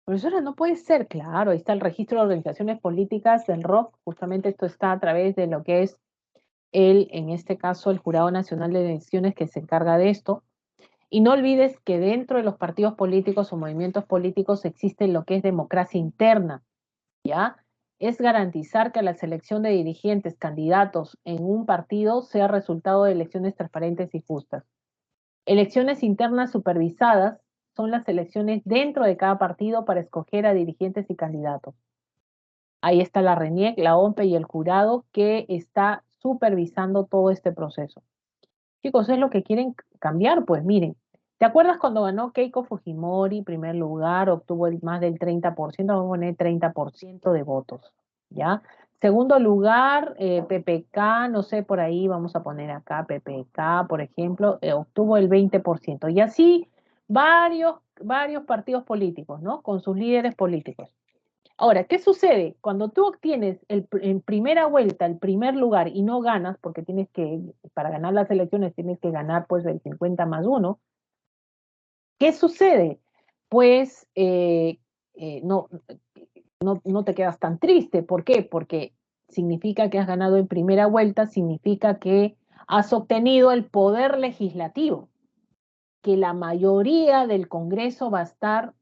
Profesora, no puede ser, claro, ahí está el registro de organizaciones políticas del ROC, justamente esto está a través de lo que es en este caso, el Jurado Nacional de Elecciones que se encarga de esto. Y no olvides que dentro de los partidos políticos o movimientos políticos existe lo que es democracia interna, ¿ya? Es garantizar que la selección de dirigentes, candidatos en un partido sea resultado de elecciones transparentes y justas. Elecciones internas supervisadas son las elecciones dentro de cada partido para escoger a dirigentes y candidatos. Ahí está la RENIEC, la OMPE y el jurado que está supervisando todo este proceso. Chicos, es lo que quieren cambiar, pues miren, ¿te acuerdas cuando ganó Keiko Fujimori, primer lugar, obtuvo más del 30%, vamos a poner 30% de votos, ¿ya? Segundo lugar, PPK, no sé, por ahí vamos a poner acá, PPK, por ejemplo, obtuvo el 20%. Y así varios partidos políticos, ¿no? Con sus líderes políticos. Ahora, ¿qué sucede? Cuando tú obtienes en primera vuelta el primer lugar y no ganas, porque para ganar las elecciones tienes que ganar pues el 50 más uno, ¿qué sucede? Pues no te quedas tan triste. ¿Por qué? Porque significa que has ganado en primera vuelta, significa que has obtenido el poder legislativo, que la mayoría del Congreso va a estar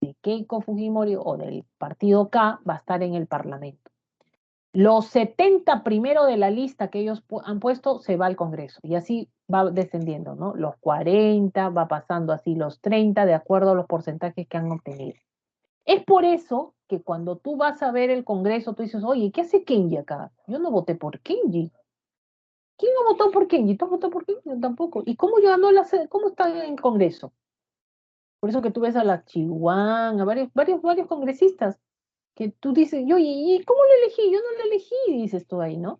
de Keiko Fujimori o del partido K va a estar en el Parlamento. Los 70 primero de la lista que ellos han puesto se va al Congreso y así va descendiendo, ¿no? Los 40, va pasando así los 30 de acuerdo a los porcentajes que han obtenido. Es por eso que cuando tú vas a ver el Congreso, tú dices, oye, ¿qué hace Kenji acá? Yo no voté por Kenji. ¿Quién no votó por Kenji? ¿Tú has votado por Kenji? Yo tampoco. ¿Y cómo está en el Congreso? Por eso que tú ves a la Chihuahua, a varios congresistas que tú dices, oye, ¿y cómo lo elegí? Yo no lo elegí, dices tú ahí, ¿no?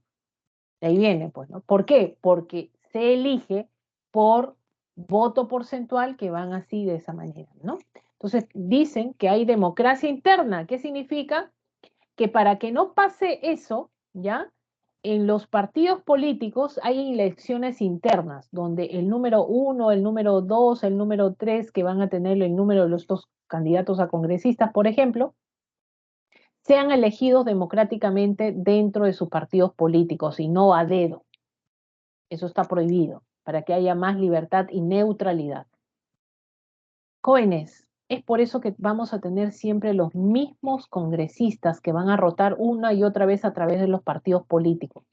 De ahí viene, pues, ¿no? ¿Por qué? Porque se elige por voto porcentual que van así de esa manera, ¿no? Entonces, dicen que hay democracia interna. ¿Qué significa? Que para que no pase eso, ¿ya? En los partidos políticos hay elecciones internas, donde el número 1, el número 2, el número 3, que van a tener el número de los dos candidatos a congresistas, por ejemplo, sean elegidos democráticamente dentro de sus partidos políticos y no a dedo. Eso está prohibido, para que haya más libertad y neutralidad. Jóvenes, es por eso que vamos a tener siempre los mismos congresistas que van a rotar una y otra vez a través de los partidos políticos.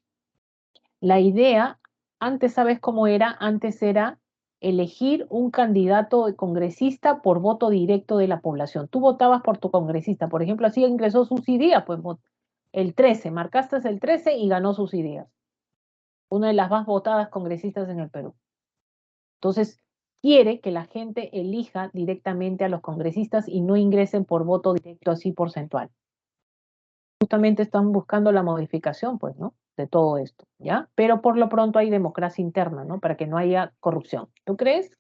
La idea, antes, ¿sabes cómo era? Antes era elegir un candidato congresista por voto directo de la población. Tú votabas por tu congresista, por ejemplo, así ingresó Susy Díaz, pues el 13, marcaste el 13 y ganó Susy Díaz, una de las más votadas congresistas en el Perú. Entonces, quiere que la gente elija directamente a los congresistas y no ingresen por voto directo así porcentual. Justamente están buscando la modificación, pues, ¿no? De todo esto, ¿ya? Pero por lo pronto hay democracia interna, ¿no? Para que no haya corrupción. ¿Tú crees?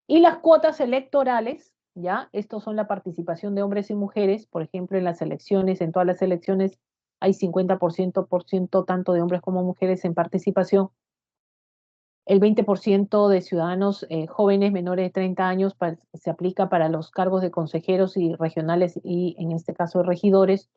Y las cuotas electorales, ¿ya? Estos son la participación de hombres y mujeres, por ejemplo, en las elecciones, en todas las elecciones hay 50% tanto de hombres como mujeres en participación. El 20% de ciudadanos jóvenes menores de 30 años se aplica para los cargos de consejeros y regionales y en este caso regidores.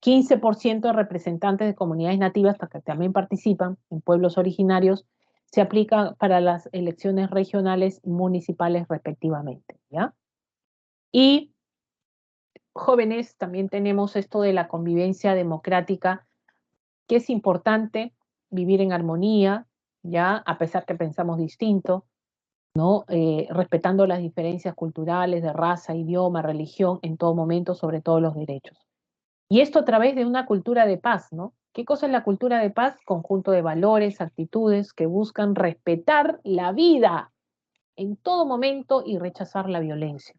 15% de representantes de comunidades nativas que también participan en pueblos originarios se aplica para las elecciones regionales y municipales respectivamente, ¿ya? Y jóvenes también tenemos esto de la convivencia democrática, que es importante vivir en armonía, ¿ya? A pesar que pensamos distinto, ¿no? Respetando las diferencias culturales de raza, idioma, religión, en todo momento, sobre todos los derechos. Y esto a través de una cultura de paz, ¿no? ¿Qué cosa es la cultura de paz? Conjunto de valores, actitudes que buscan respetar la vida en todo momento y rechazar la violencia.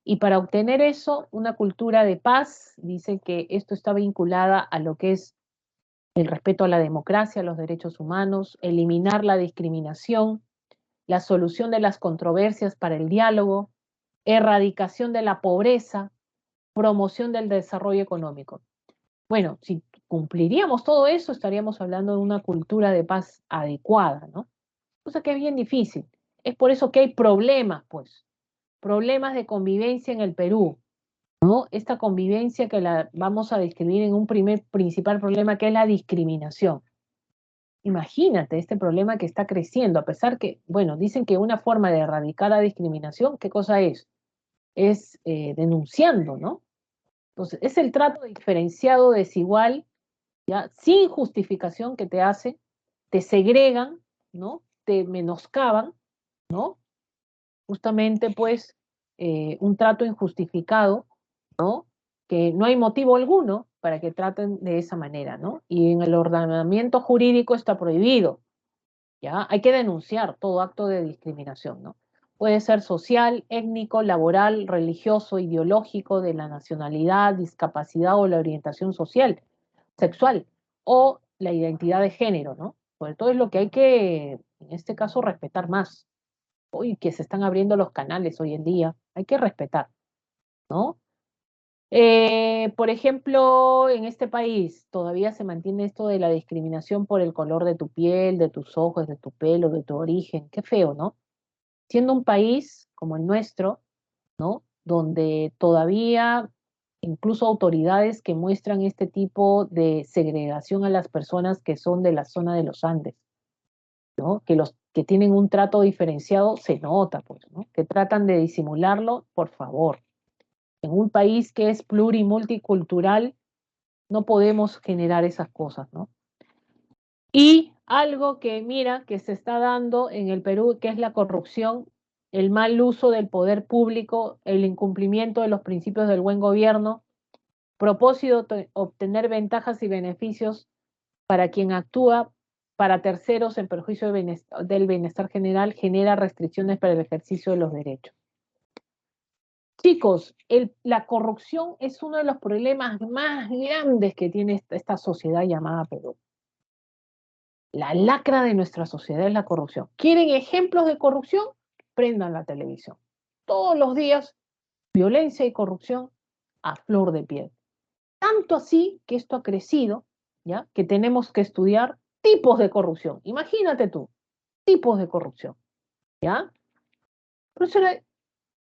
Y para obtener eso, una cultura de paz, dice que esto está vinculada a lo que es el respeto a la democracia, a los derechos humanos, eliminar la discriminación, la solución de las controversias para el diálogo, erradicación de la pobreza, promoción del desarrollo económico. Bueno, si cumpliríamos todo eso, estaríamos hablando de una cultura de paz adecuada, ¿no? Cosa que es bien difícil. Es por eso que hay problemas, pues, problemas de convivencia en el Perú, ¿no? Esta convivencia que la vamos a describir en un primer principal problema, que es la discriminación. Imagínate este problema que está creciendo, a pesar que, bueno, dicen que una forma de erradicar la discriminación, ¿qué cosa es? Es denunciando, ¿no? Entonces, es el trato diferenciado, desigual, ¿ya? Sin justificación que te hace, te segregan, ¿no? Te menoscaban, ¿no? Justamente, pues, un trato injustificado, ¿no? Que no hay motivo alguno para que traten de esa manera, ¿no? Y en el ordenamiento jurídico está prohibido, ¿ya? Hay que denunciar todo acto de discriminación, ¿no? Puede ser social, étnico, laboral, religioso, ideológico, de la nacionalidad, discapacidad o la orientación social, sexual o la identidad de género, ¿no? Sobre todo es lo que hay que, en este caso, respetar más. Hoy que se están abriendo los canales hoy en día, hay que respetar, ¿no? Por ejemplo, en este país todavía se mantiene esto de la discriminación por el color de tu piel, de tus ojos, de tu pelo, de tu origen. Qué feo, ¿no? Siendo un país como el nuestro, ¿no? Donde todavía incluso autoridades que muestran este tipo de segregación a las personas que son de la zona de los Andes, ¿no? Que los que tienen un trato diferenciado se nota, pues, ¿no? Que tratan de disimularlo, por favor. En un país que es plurimulticultural, no podemos generar esas cosas, ¿no? Y algo que, mira, que se está dando en el Perú, que es la corrupción, el mal uso del poder público, el incumplimiento de los principios del buen gobierno, propósito de obtener ventajas y beneficios para quien actúa para terceros en perjuicio del bienestar general, genera restricciones para el ejercicio de los derechos. Chicos, la corrupción es uno de los problemas más grandes que tiene esta sociedad llamada Perú. La lacra de nuestra sociedad es la corrupción. ¿Quieren ejemplos de corrupción? Prendan la televisión. Todos los días, violencia y corrupción a flor de piel. Tanto así que esto ha crecido, ¿ya? Que tenemos que estudiar tipos de corrupción. Imagínate tú, tipos de corrupción, ¿ya? Profesora,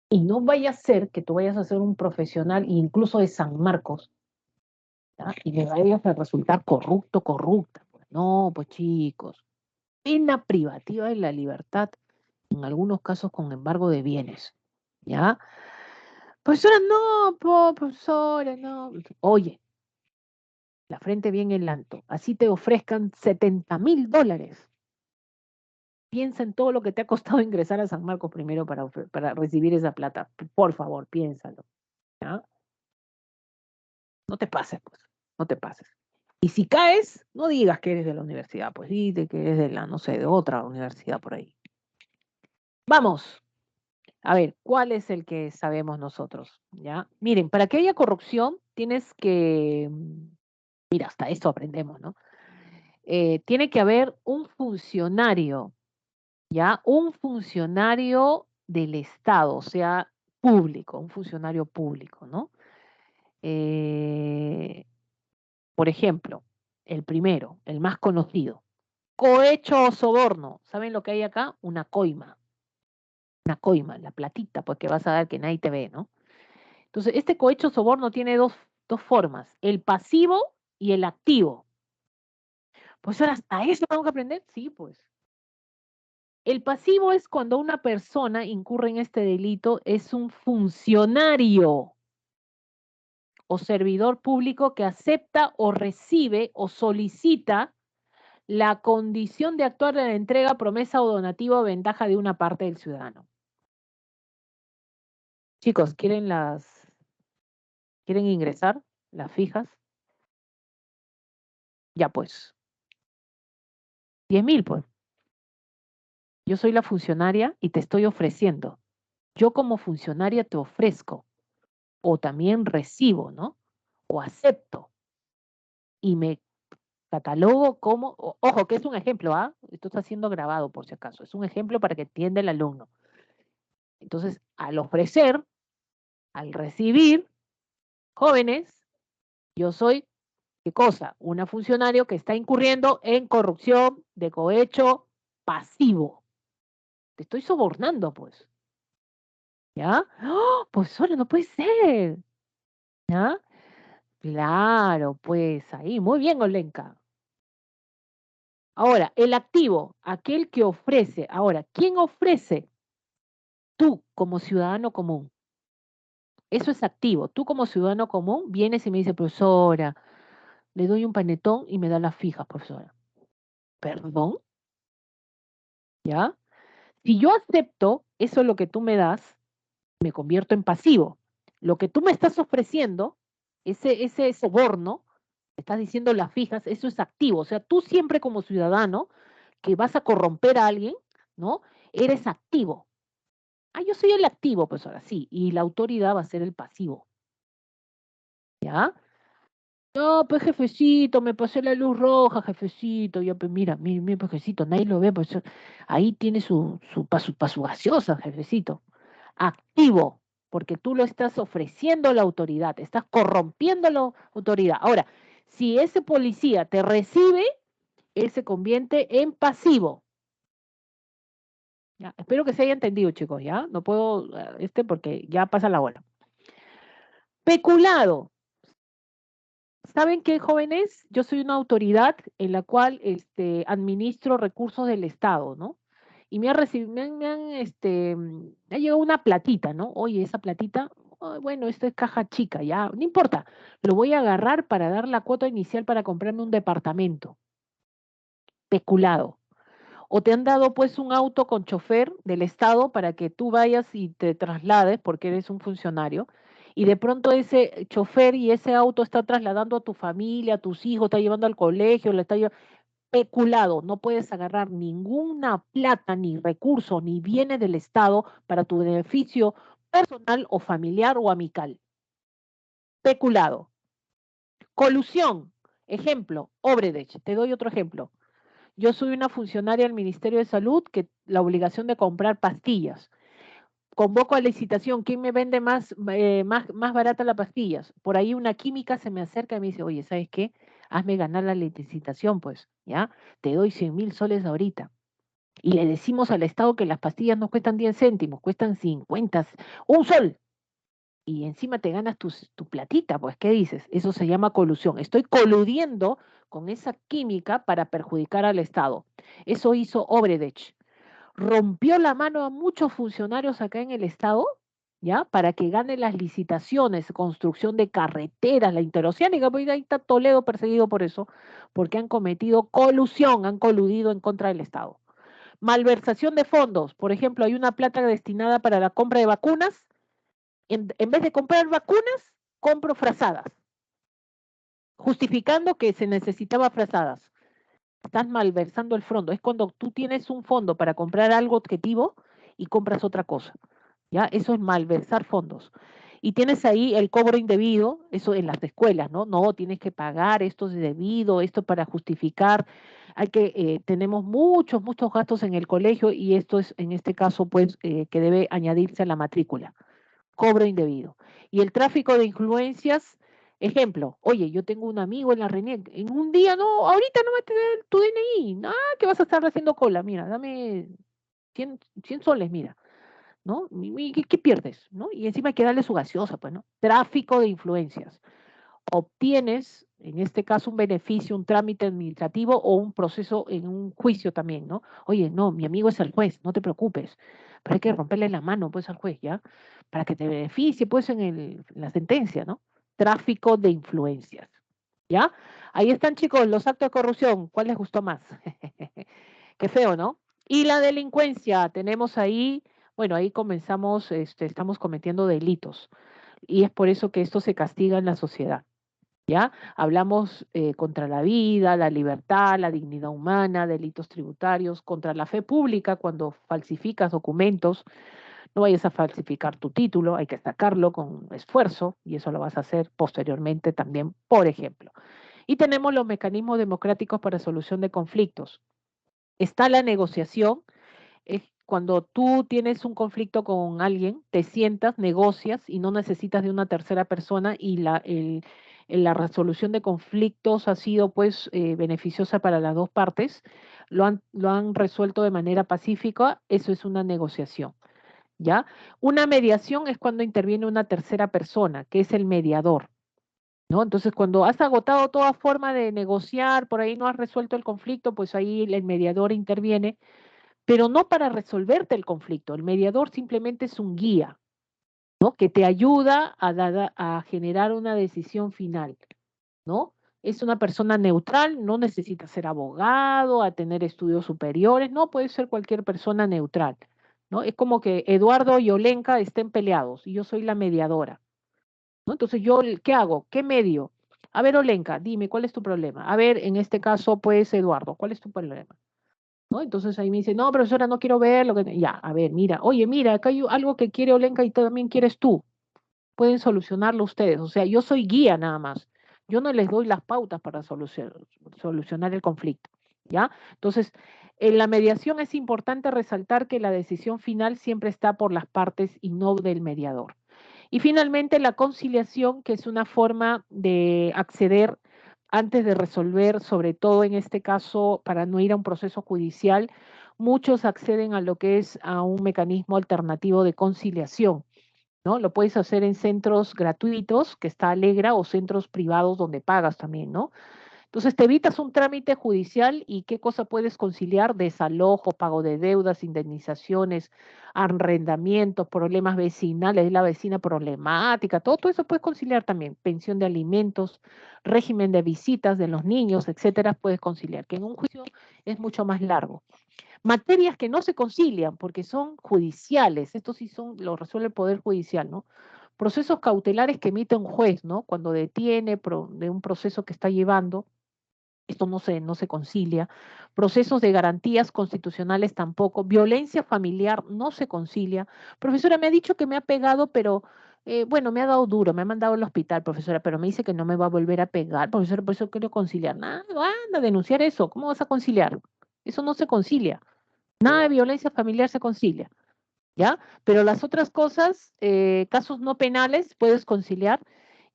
y no vaya a ser que tú vayas a ser un profesional, incluso de San Marcos, ¿ya? Y me vayas a resultar corrupto, corrupta. Pues no, pues chicos, pena privativa de la libertad, en algunos casos con embargo de bienes, ¿ya? Profesora, no, profesora, no. Oye, la frente bien en alto, así te ofrezcan $70,000. Piensa en todo lo que te ha costado ingresar a San Marcos primero para recibir esa plata. Por favor, piénsalo, ¿ya? No te pases, pues, no te pases. Y si caes, no digas que eres de la universidad, pues dite que eres de la, no sé, de otra universidad por ahí. Vamos, a ver, ¿cuál es el que sabemos nosotros? ¿Ya? Miren, para que haya corrupción tienes que, mira, hasta esto aprendemos, ¿no? Tiene que haber un funcionario, ¿ya? Un funcionario del Estado, o sea, público, un funcionario público, ¿no? Eh, Por ejemplo, el primero, el más conocido. Cohecho o soborno. ¿Saben lo que hay acá? Una coima, la platita, porque vas a dar que nadie te ve, ¿no? Entonces, este cohecho o soborno tiene dos formas, el pasivo y el activo. Pues ahora, ¿a eso tengo que aprender? Sí, pues. El pasivo es cuando una persona incurre en este delito, es un funcionario o servidor público que acepta o recibe o solicita la condición de actuar en la entrega, promesa o donativo o ventaja de una parte del ciudadano. Chicos, quieren ingresar las fijas? Ya pues, 10.000 pues. Yo soy la funcionaria y te estoy ofreciendo. Yo como funcionaria te ofrezco o también recibo, ¿no? O acepto y me catalogo como, ojo, que es un ejemplo, ¿ah? Esto está siendo grabado por si acaso, es un ejemplo para que entienda el alumno. Entonces, al ofrecer, al recibir, jóvenes, yo soy, ¿qué cosa? Una funcionario que está incurriendo en corrupción de cohecho pasivo. Te estoy sobornando, pues. ¿Ya? ¡Oh! Pues solo no puede ser. ¿Ya? Claro, pues ahí, muy bien, Olenka. Ahora, el activo, aquel que ofrece. Ahora, ¿quién ofrece? Tú como ciudadano común. Eso es activo. Tú como ciudadano común vienes y me dices, profesora, le doy un panetón y me da las fijas, profesora. ¿Perdón? ¿Ya? Si yo acepto eso es lo que tú me das, me convierto en pasivo. Lo que tú me estás ofreciendo, ese soborno, estás diciendo las fijas, eso es activo. O sea, tú siempre como ciudadano que vas a corromper a alguien, ¿no? Eres activo. Ah, yo soy el activo, pues ahora sí, y la autoridad va a ser el pasivo, ¿ya? No, pues jefecito, me pasé la luz roja, jefecito, ya pues mira, pues jefecito, nadie lo ve, pues ahí tiene su gaseosa, jefecito. Activo, porque tú lo estás ofreciendo a la autoridad, estás corrompiendo a la autoridad. Ahora, si ese policía te recibe, él se convierte en pasivo. ¿Ya? Espero que se haya entendido, chicos, ¿ya? No puedo, porque ya pasa la hora. Peculado. ¿Saben qué, jóvenes? Yo soy una autoridad en la cual administro recursos del Estado, ¿no? Y me ha recibido, me ha llegado una platita, ¿no? Oye, esa platita, oh, bueno, esto es caja chica, ya, no importa, lo voy a agarrar para dar la cuota inicial para comprarme un departamento. Peculado. O te han dado pues un auto con chofer del Estado para que tú vayas y te traslades porque eres un funcionario y de pronto ese chofer y ese auto está trasladando a tu familia, a tus hijos, está llevando al colegio, le está llevando peculado, no puedes agarrar ninguna plata, ni recurso, ni bienes del Estado para tu beneficio personal o familiar o amical. Peculado. Colusión. Ejemplo, Obredech. Te doy otro ejemplo. Yo soy una funcionaria del Ministerio de Salud que la obligación de comprar pastillas. Convoco a licitación, ¿quién me vende más barata las pastillas? Por ahí una química se me acerca y me dice, oye, ¿sabes qué? Hazme ganar la licitación, pues, ¿ya? Te doy 100.000 soles ahorita. Y le decimos al Estado que las pastillas no cuestan 10 céntimos, cuestan 50, un sol. Y encima te ganas tu platita, pues, ¿qué dices? Eso se llama colusión. Estoy coludiendo con esa química para perjudicar al Estado. Eso hizo Obredech. Rompió la mano a muchos funcionarios acá en el Estado, ¿ya? Para que gane las licitaciones, construcción de carreteras, la interoceánica, pues ahí está Toledo perseguido por eso, porque han cometido colusión, han coludido en contra del Estado. Malversación de fondos, por ejemplo, hay una plata destinada para la compra de vacunas, en vez de comprar vacunas, compro frazadas, justificando que se necesitaba frazadas. Estás malversando el fondo. Es cuando tú tienes un fondo para comprar algo objetivo y compras otra cosa. ¿Ya? Eso es malversar fondos. Y tienes ahí el cobro indebido, eso en las escuelas, ¿no? No, tienes que pagar, esto es debido, esto para justificar. Tenemos muchos gastos en el colegio y esto es, en este caso, pues, que debe añadirse a la matrícula. Cobro indebido. Y el tráfico de influencias, Ejemplo, oye, yo tengo un amigo en la RENIEC, en un día, no, ahorita no me te den tu DNI, nada, que vas a estar haciendo cola, mira, dame 100 soles, mira, ¿no? ¿Y qué pierdes? ¿No? Y encima hay que darle su gaseosa, pues, ¿no? Tráfico de influencias. Obtienes, en este caso, un beneficio, un trámite administrativo o un proceso en un juicio también, ¿no? Oye, no, mi amigo es el juez, no te preocupes, pero hay que romperle la mano, pues, al juez, ¿ya? Para que te beneficie, pues, en la sentencia, ¿no? Tráfico de influencias, ¿ya? Ahí están, chicos, los actos de corrupción. ¿Cuál les gustó más? Qué feo, ¿no? Y la delincuencia, tenemos ahí, bueno, ahí comenzamos, estamos cometiendo delitos y es por eso que esto se castiga en la sociedad. ¿Ya? Hablamos contra la vida, la libertad, la dignidad humana, delitos tributarios, contra la fe pública cuando falsificas documentos. No vayas a falsificar tu título, hay que sacarlo con esfuerzo y eso lo vas a hacer posteriormente también, por ejemplo. Y tenemos los mecanismos democráticos para solución de conflictos. Está la negociación, es cuando tú tienes un conflicto con alguien, te sientas, negocias y no necesitas de una tercera persona y la resolución de conflictos ha sido pues beneficiosa para las dos partes, lo han resuelto de manera pacífica, eso es una negociación, ¿ya? Una mediación es cuando interviene una tercera persona, que es el mediador. ¿No? Entonces, cuando has agotado toda forma de negociar, por ahí no has resuelto el conflicto, pues ahí el mediador interviene, pero no para resolverte el conflicto. El mediador simplemente es un guía, ¿no? Que te ayuda a generar una decisión final, ¿no? Es una persona neutral, no necesita ser abogado, a tener estudios superiores, no, puede ser cualquier persona neutral, ¿no? Es como que Eduardo y Olenka estén peleados y yo soy la mediadora, ¿no? Entonces yo, ¿qué hago? ¿Qué medio? A ver, Olenka, dime, ¿cuál es tu problema? A ver, en este caso, pues, Eduardo, ¿cuál es tu problema? ¿No? Entonces ahí me dice, no, profesora, no quiero ver lo que... Ya, a ver, mira, oye, mira, acá hay algo que quiere Olenka y también quieres tú. Pueden solucionarlo ustedes. O sea, yo soy guía nada más. Yo no les doy las pautas para solucionar el conflicto. ¿Ya? Entonces, en la mediación es importante resaltar que la decisión final siempre está por las partes y no del mediador. Y finalmente, la conciliación, que es una forma de acceder antes de resolver, sobre todo en este caso, para no ir a un proceso judicial, muchos acceden a lo que es a un mecanismo alternativo de conciliación, ¿no? Lo puedes hacer en centros gratuitos, que está Alegra, o centros privados donde pagas también, ¿no? Entonces te evitas un trámite judicial y qué cosa puedes conciliar: desalojo, pago de deudas, indemnizaciones, arrendamientos, problemas vecinales, la vecina problemática, todo eso puedes conciliar también, pensión de alimentos, régimen de visitas de los niños, etcétera, puedes conciliar, que en un juicio es mucho más largo. Materias que no se concilian porque son judiciales, estos sí son, lo resuelve el Poder Judicial, ¿no? Procesos cautelares que emite un juez, ¿no? Cuando detiene de un proceso que está llevando, esto no se concilia. Procesos de garantías constitucionales tampoco. Violencia familiar no se concilia. Profesora, me ha dicho que me ha pegado, pero bueno, me ha dado duro, me ha mandado al hospital, profesora, pero me dice que no me va a volver a pegar, profesora, por eso quiero conciliar. Nada, anda a denunciar eso. ¿Cómo vas a conciliar? Eso no se concilia. Nada de violencia familiar se concilia, ¿ya? Pero las otras cosas, casos no penales, puedes conciliar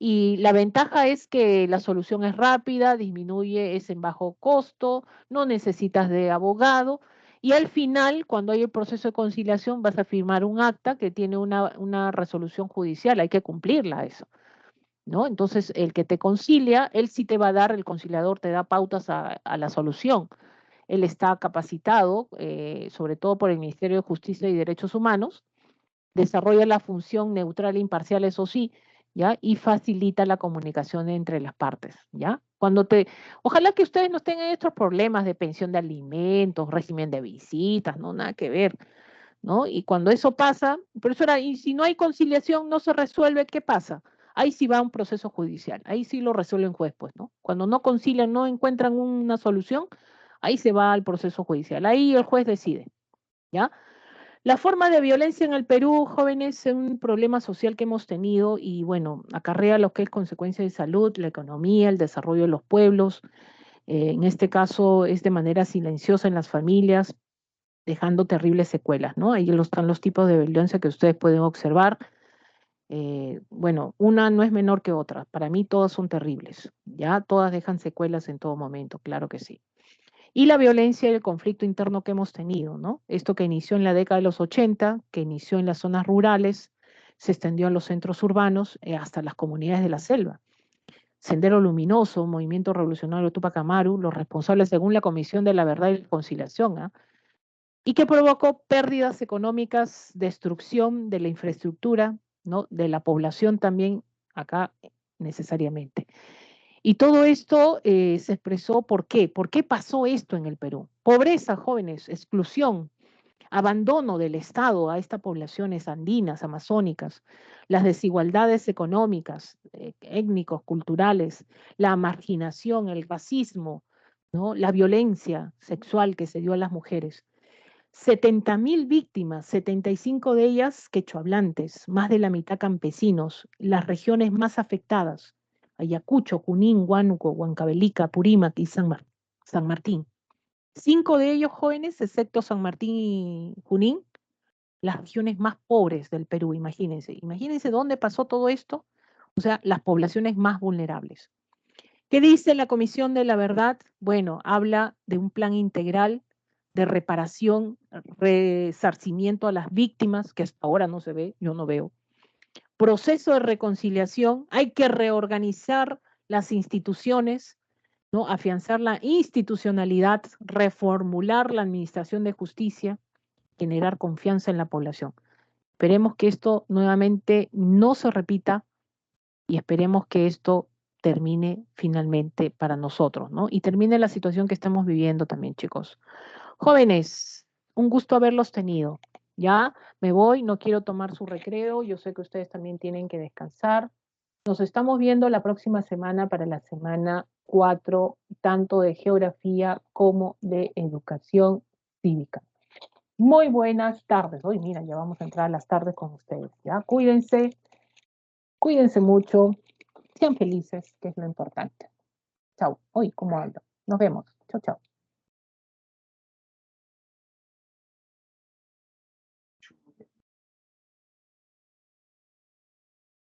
y la ventaja es que la solución es rápida, disminuye, es en bajo costo, no necesitas de abogado y al final, cuando hay el proceso de conciliación, vas a firmar un acta que tiene una resolución judicial, hay que cumplirla eso, ¿no? Entonces, el que te concilia, él sí te va a dar, el conciliador te da pautas a la solución. Él está capacitado, sobre todo por el Ministerio de Justicia y Derechos Humanos, desarrolla la función neutral e imparcial, eso sí, ¿ya? Y facilita la comunicación entre las partes, ¿ya? Ojalá que ustedes no tengan estos problemas de pensión de alimentos, régimen de visitas, no, nada que ver, ¿no? Y cuando eso pasa, profesora, y si no hay conciliación, no se resuelve, ¿qué pasa? Ahí sí va un proceso judicial, ahí sí lo resuelve un juez, pues, ¿no? Cuando no concilian, no encuentran una solución, ahí se va al proceso judicial, ahí el juez decide, ¿ya? La forma de violencia en el Perú, jóvenes, es un problema social que hemos tenido y bueno, acarrea lo que es consecuencia de salud, la economía, el desarrollo de los pueblos. En este caso es de manera silenciosa en las familias, dejando terribles secuelas, ¿no? Ahí están los tipos de violencia que ustedes pueden observar. Bueno, una no es menor que otra. Para mí todas son terribles, ¿ya? Todas dejan secuelas en todo momento, claro que sí. Y la violencia y el conflicto interno que hemos tenido, ¿no? Esto que inició en la década de los 80, que inició en las zonas rurales, se extendió a los centros urbanos, hasta las comunidades de la selva. Sendero Luminoso, Movimiento Revolucionario Tupac Amaru, los responsables según la Comisión de la Verdad y la Reconciliación, ¿ah? Y que provocó pérdidas económicas, destrucción de la infraestructura, ¿no? De la población también acá necesariamente. Y todo esto se expresó, ¿por qué? ¿Por qué pasó esto en el Perú? Pobreza, jóvenes, exclusión, abandono del Estado a estas poblaciones andinas, amazónicas, las desigualdades económicas, étnicos, culturales, la marginación, el racismo, ¿no? La violencia sexual que se dio a las mujeres. 70.000 víctimas, 75 de ellas quechohablantes, más de la mitad campesinos, las regiones más afectadas, Ayacucho, Junín, Huánuco, Huancavelica, Purímac y San Martín. 5 de ellos jóvenes, excepto San Martín y Junín, las regiones más pobres del Perú, imagínense. Imagínense dónde pasó todo esto, o sea, las poblaciones más vulnerables. ¿Qué dice la Comisión de la Verdad? Bueno, habla de un plan integral de reparación, resarcimiento a las víctimas, que hasta ahora no se ve, yo no veo. Proceso de reconciliación, hay que reorganizar las instituciones, ¿no? Afianzar la institucionalidad, reformular la administración de justicia, generar confianza en la población. Esperemos que esto nuevamente no se repita y esperemos que esto termine finalmente para nosotros, ¿no? Y termine la situación que estamos viviendo también, chicos. Jóvenes, un gusto haberlos tenido. Ya me voy, no quiero tomar su recreo, yo sé que ustedes también tienen que descansar. Nos estamos viendo la próxima semana para la semana 4, tanto de geografía como de educación cívica. Muy buenas tardes. Hoy, mira, ya vamos a entrar a las tardes con ustedes, ¿ya? Cuídense mucho, sean felices, que es lo importante. Chao. Hoy, ¿cómo ando? Nos vemos. Chao, chao.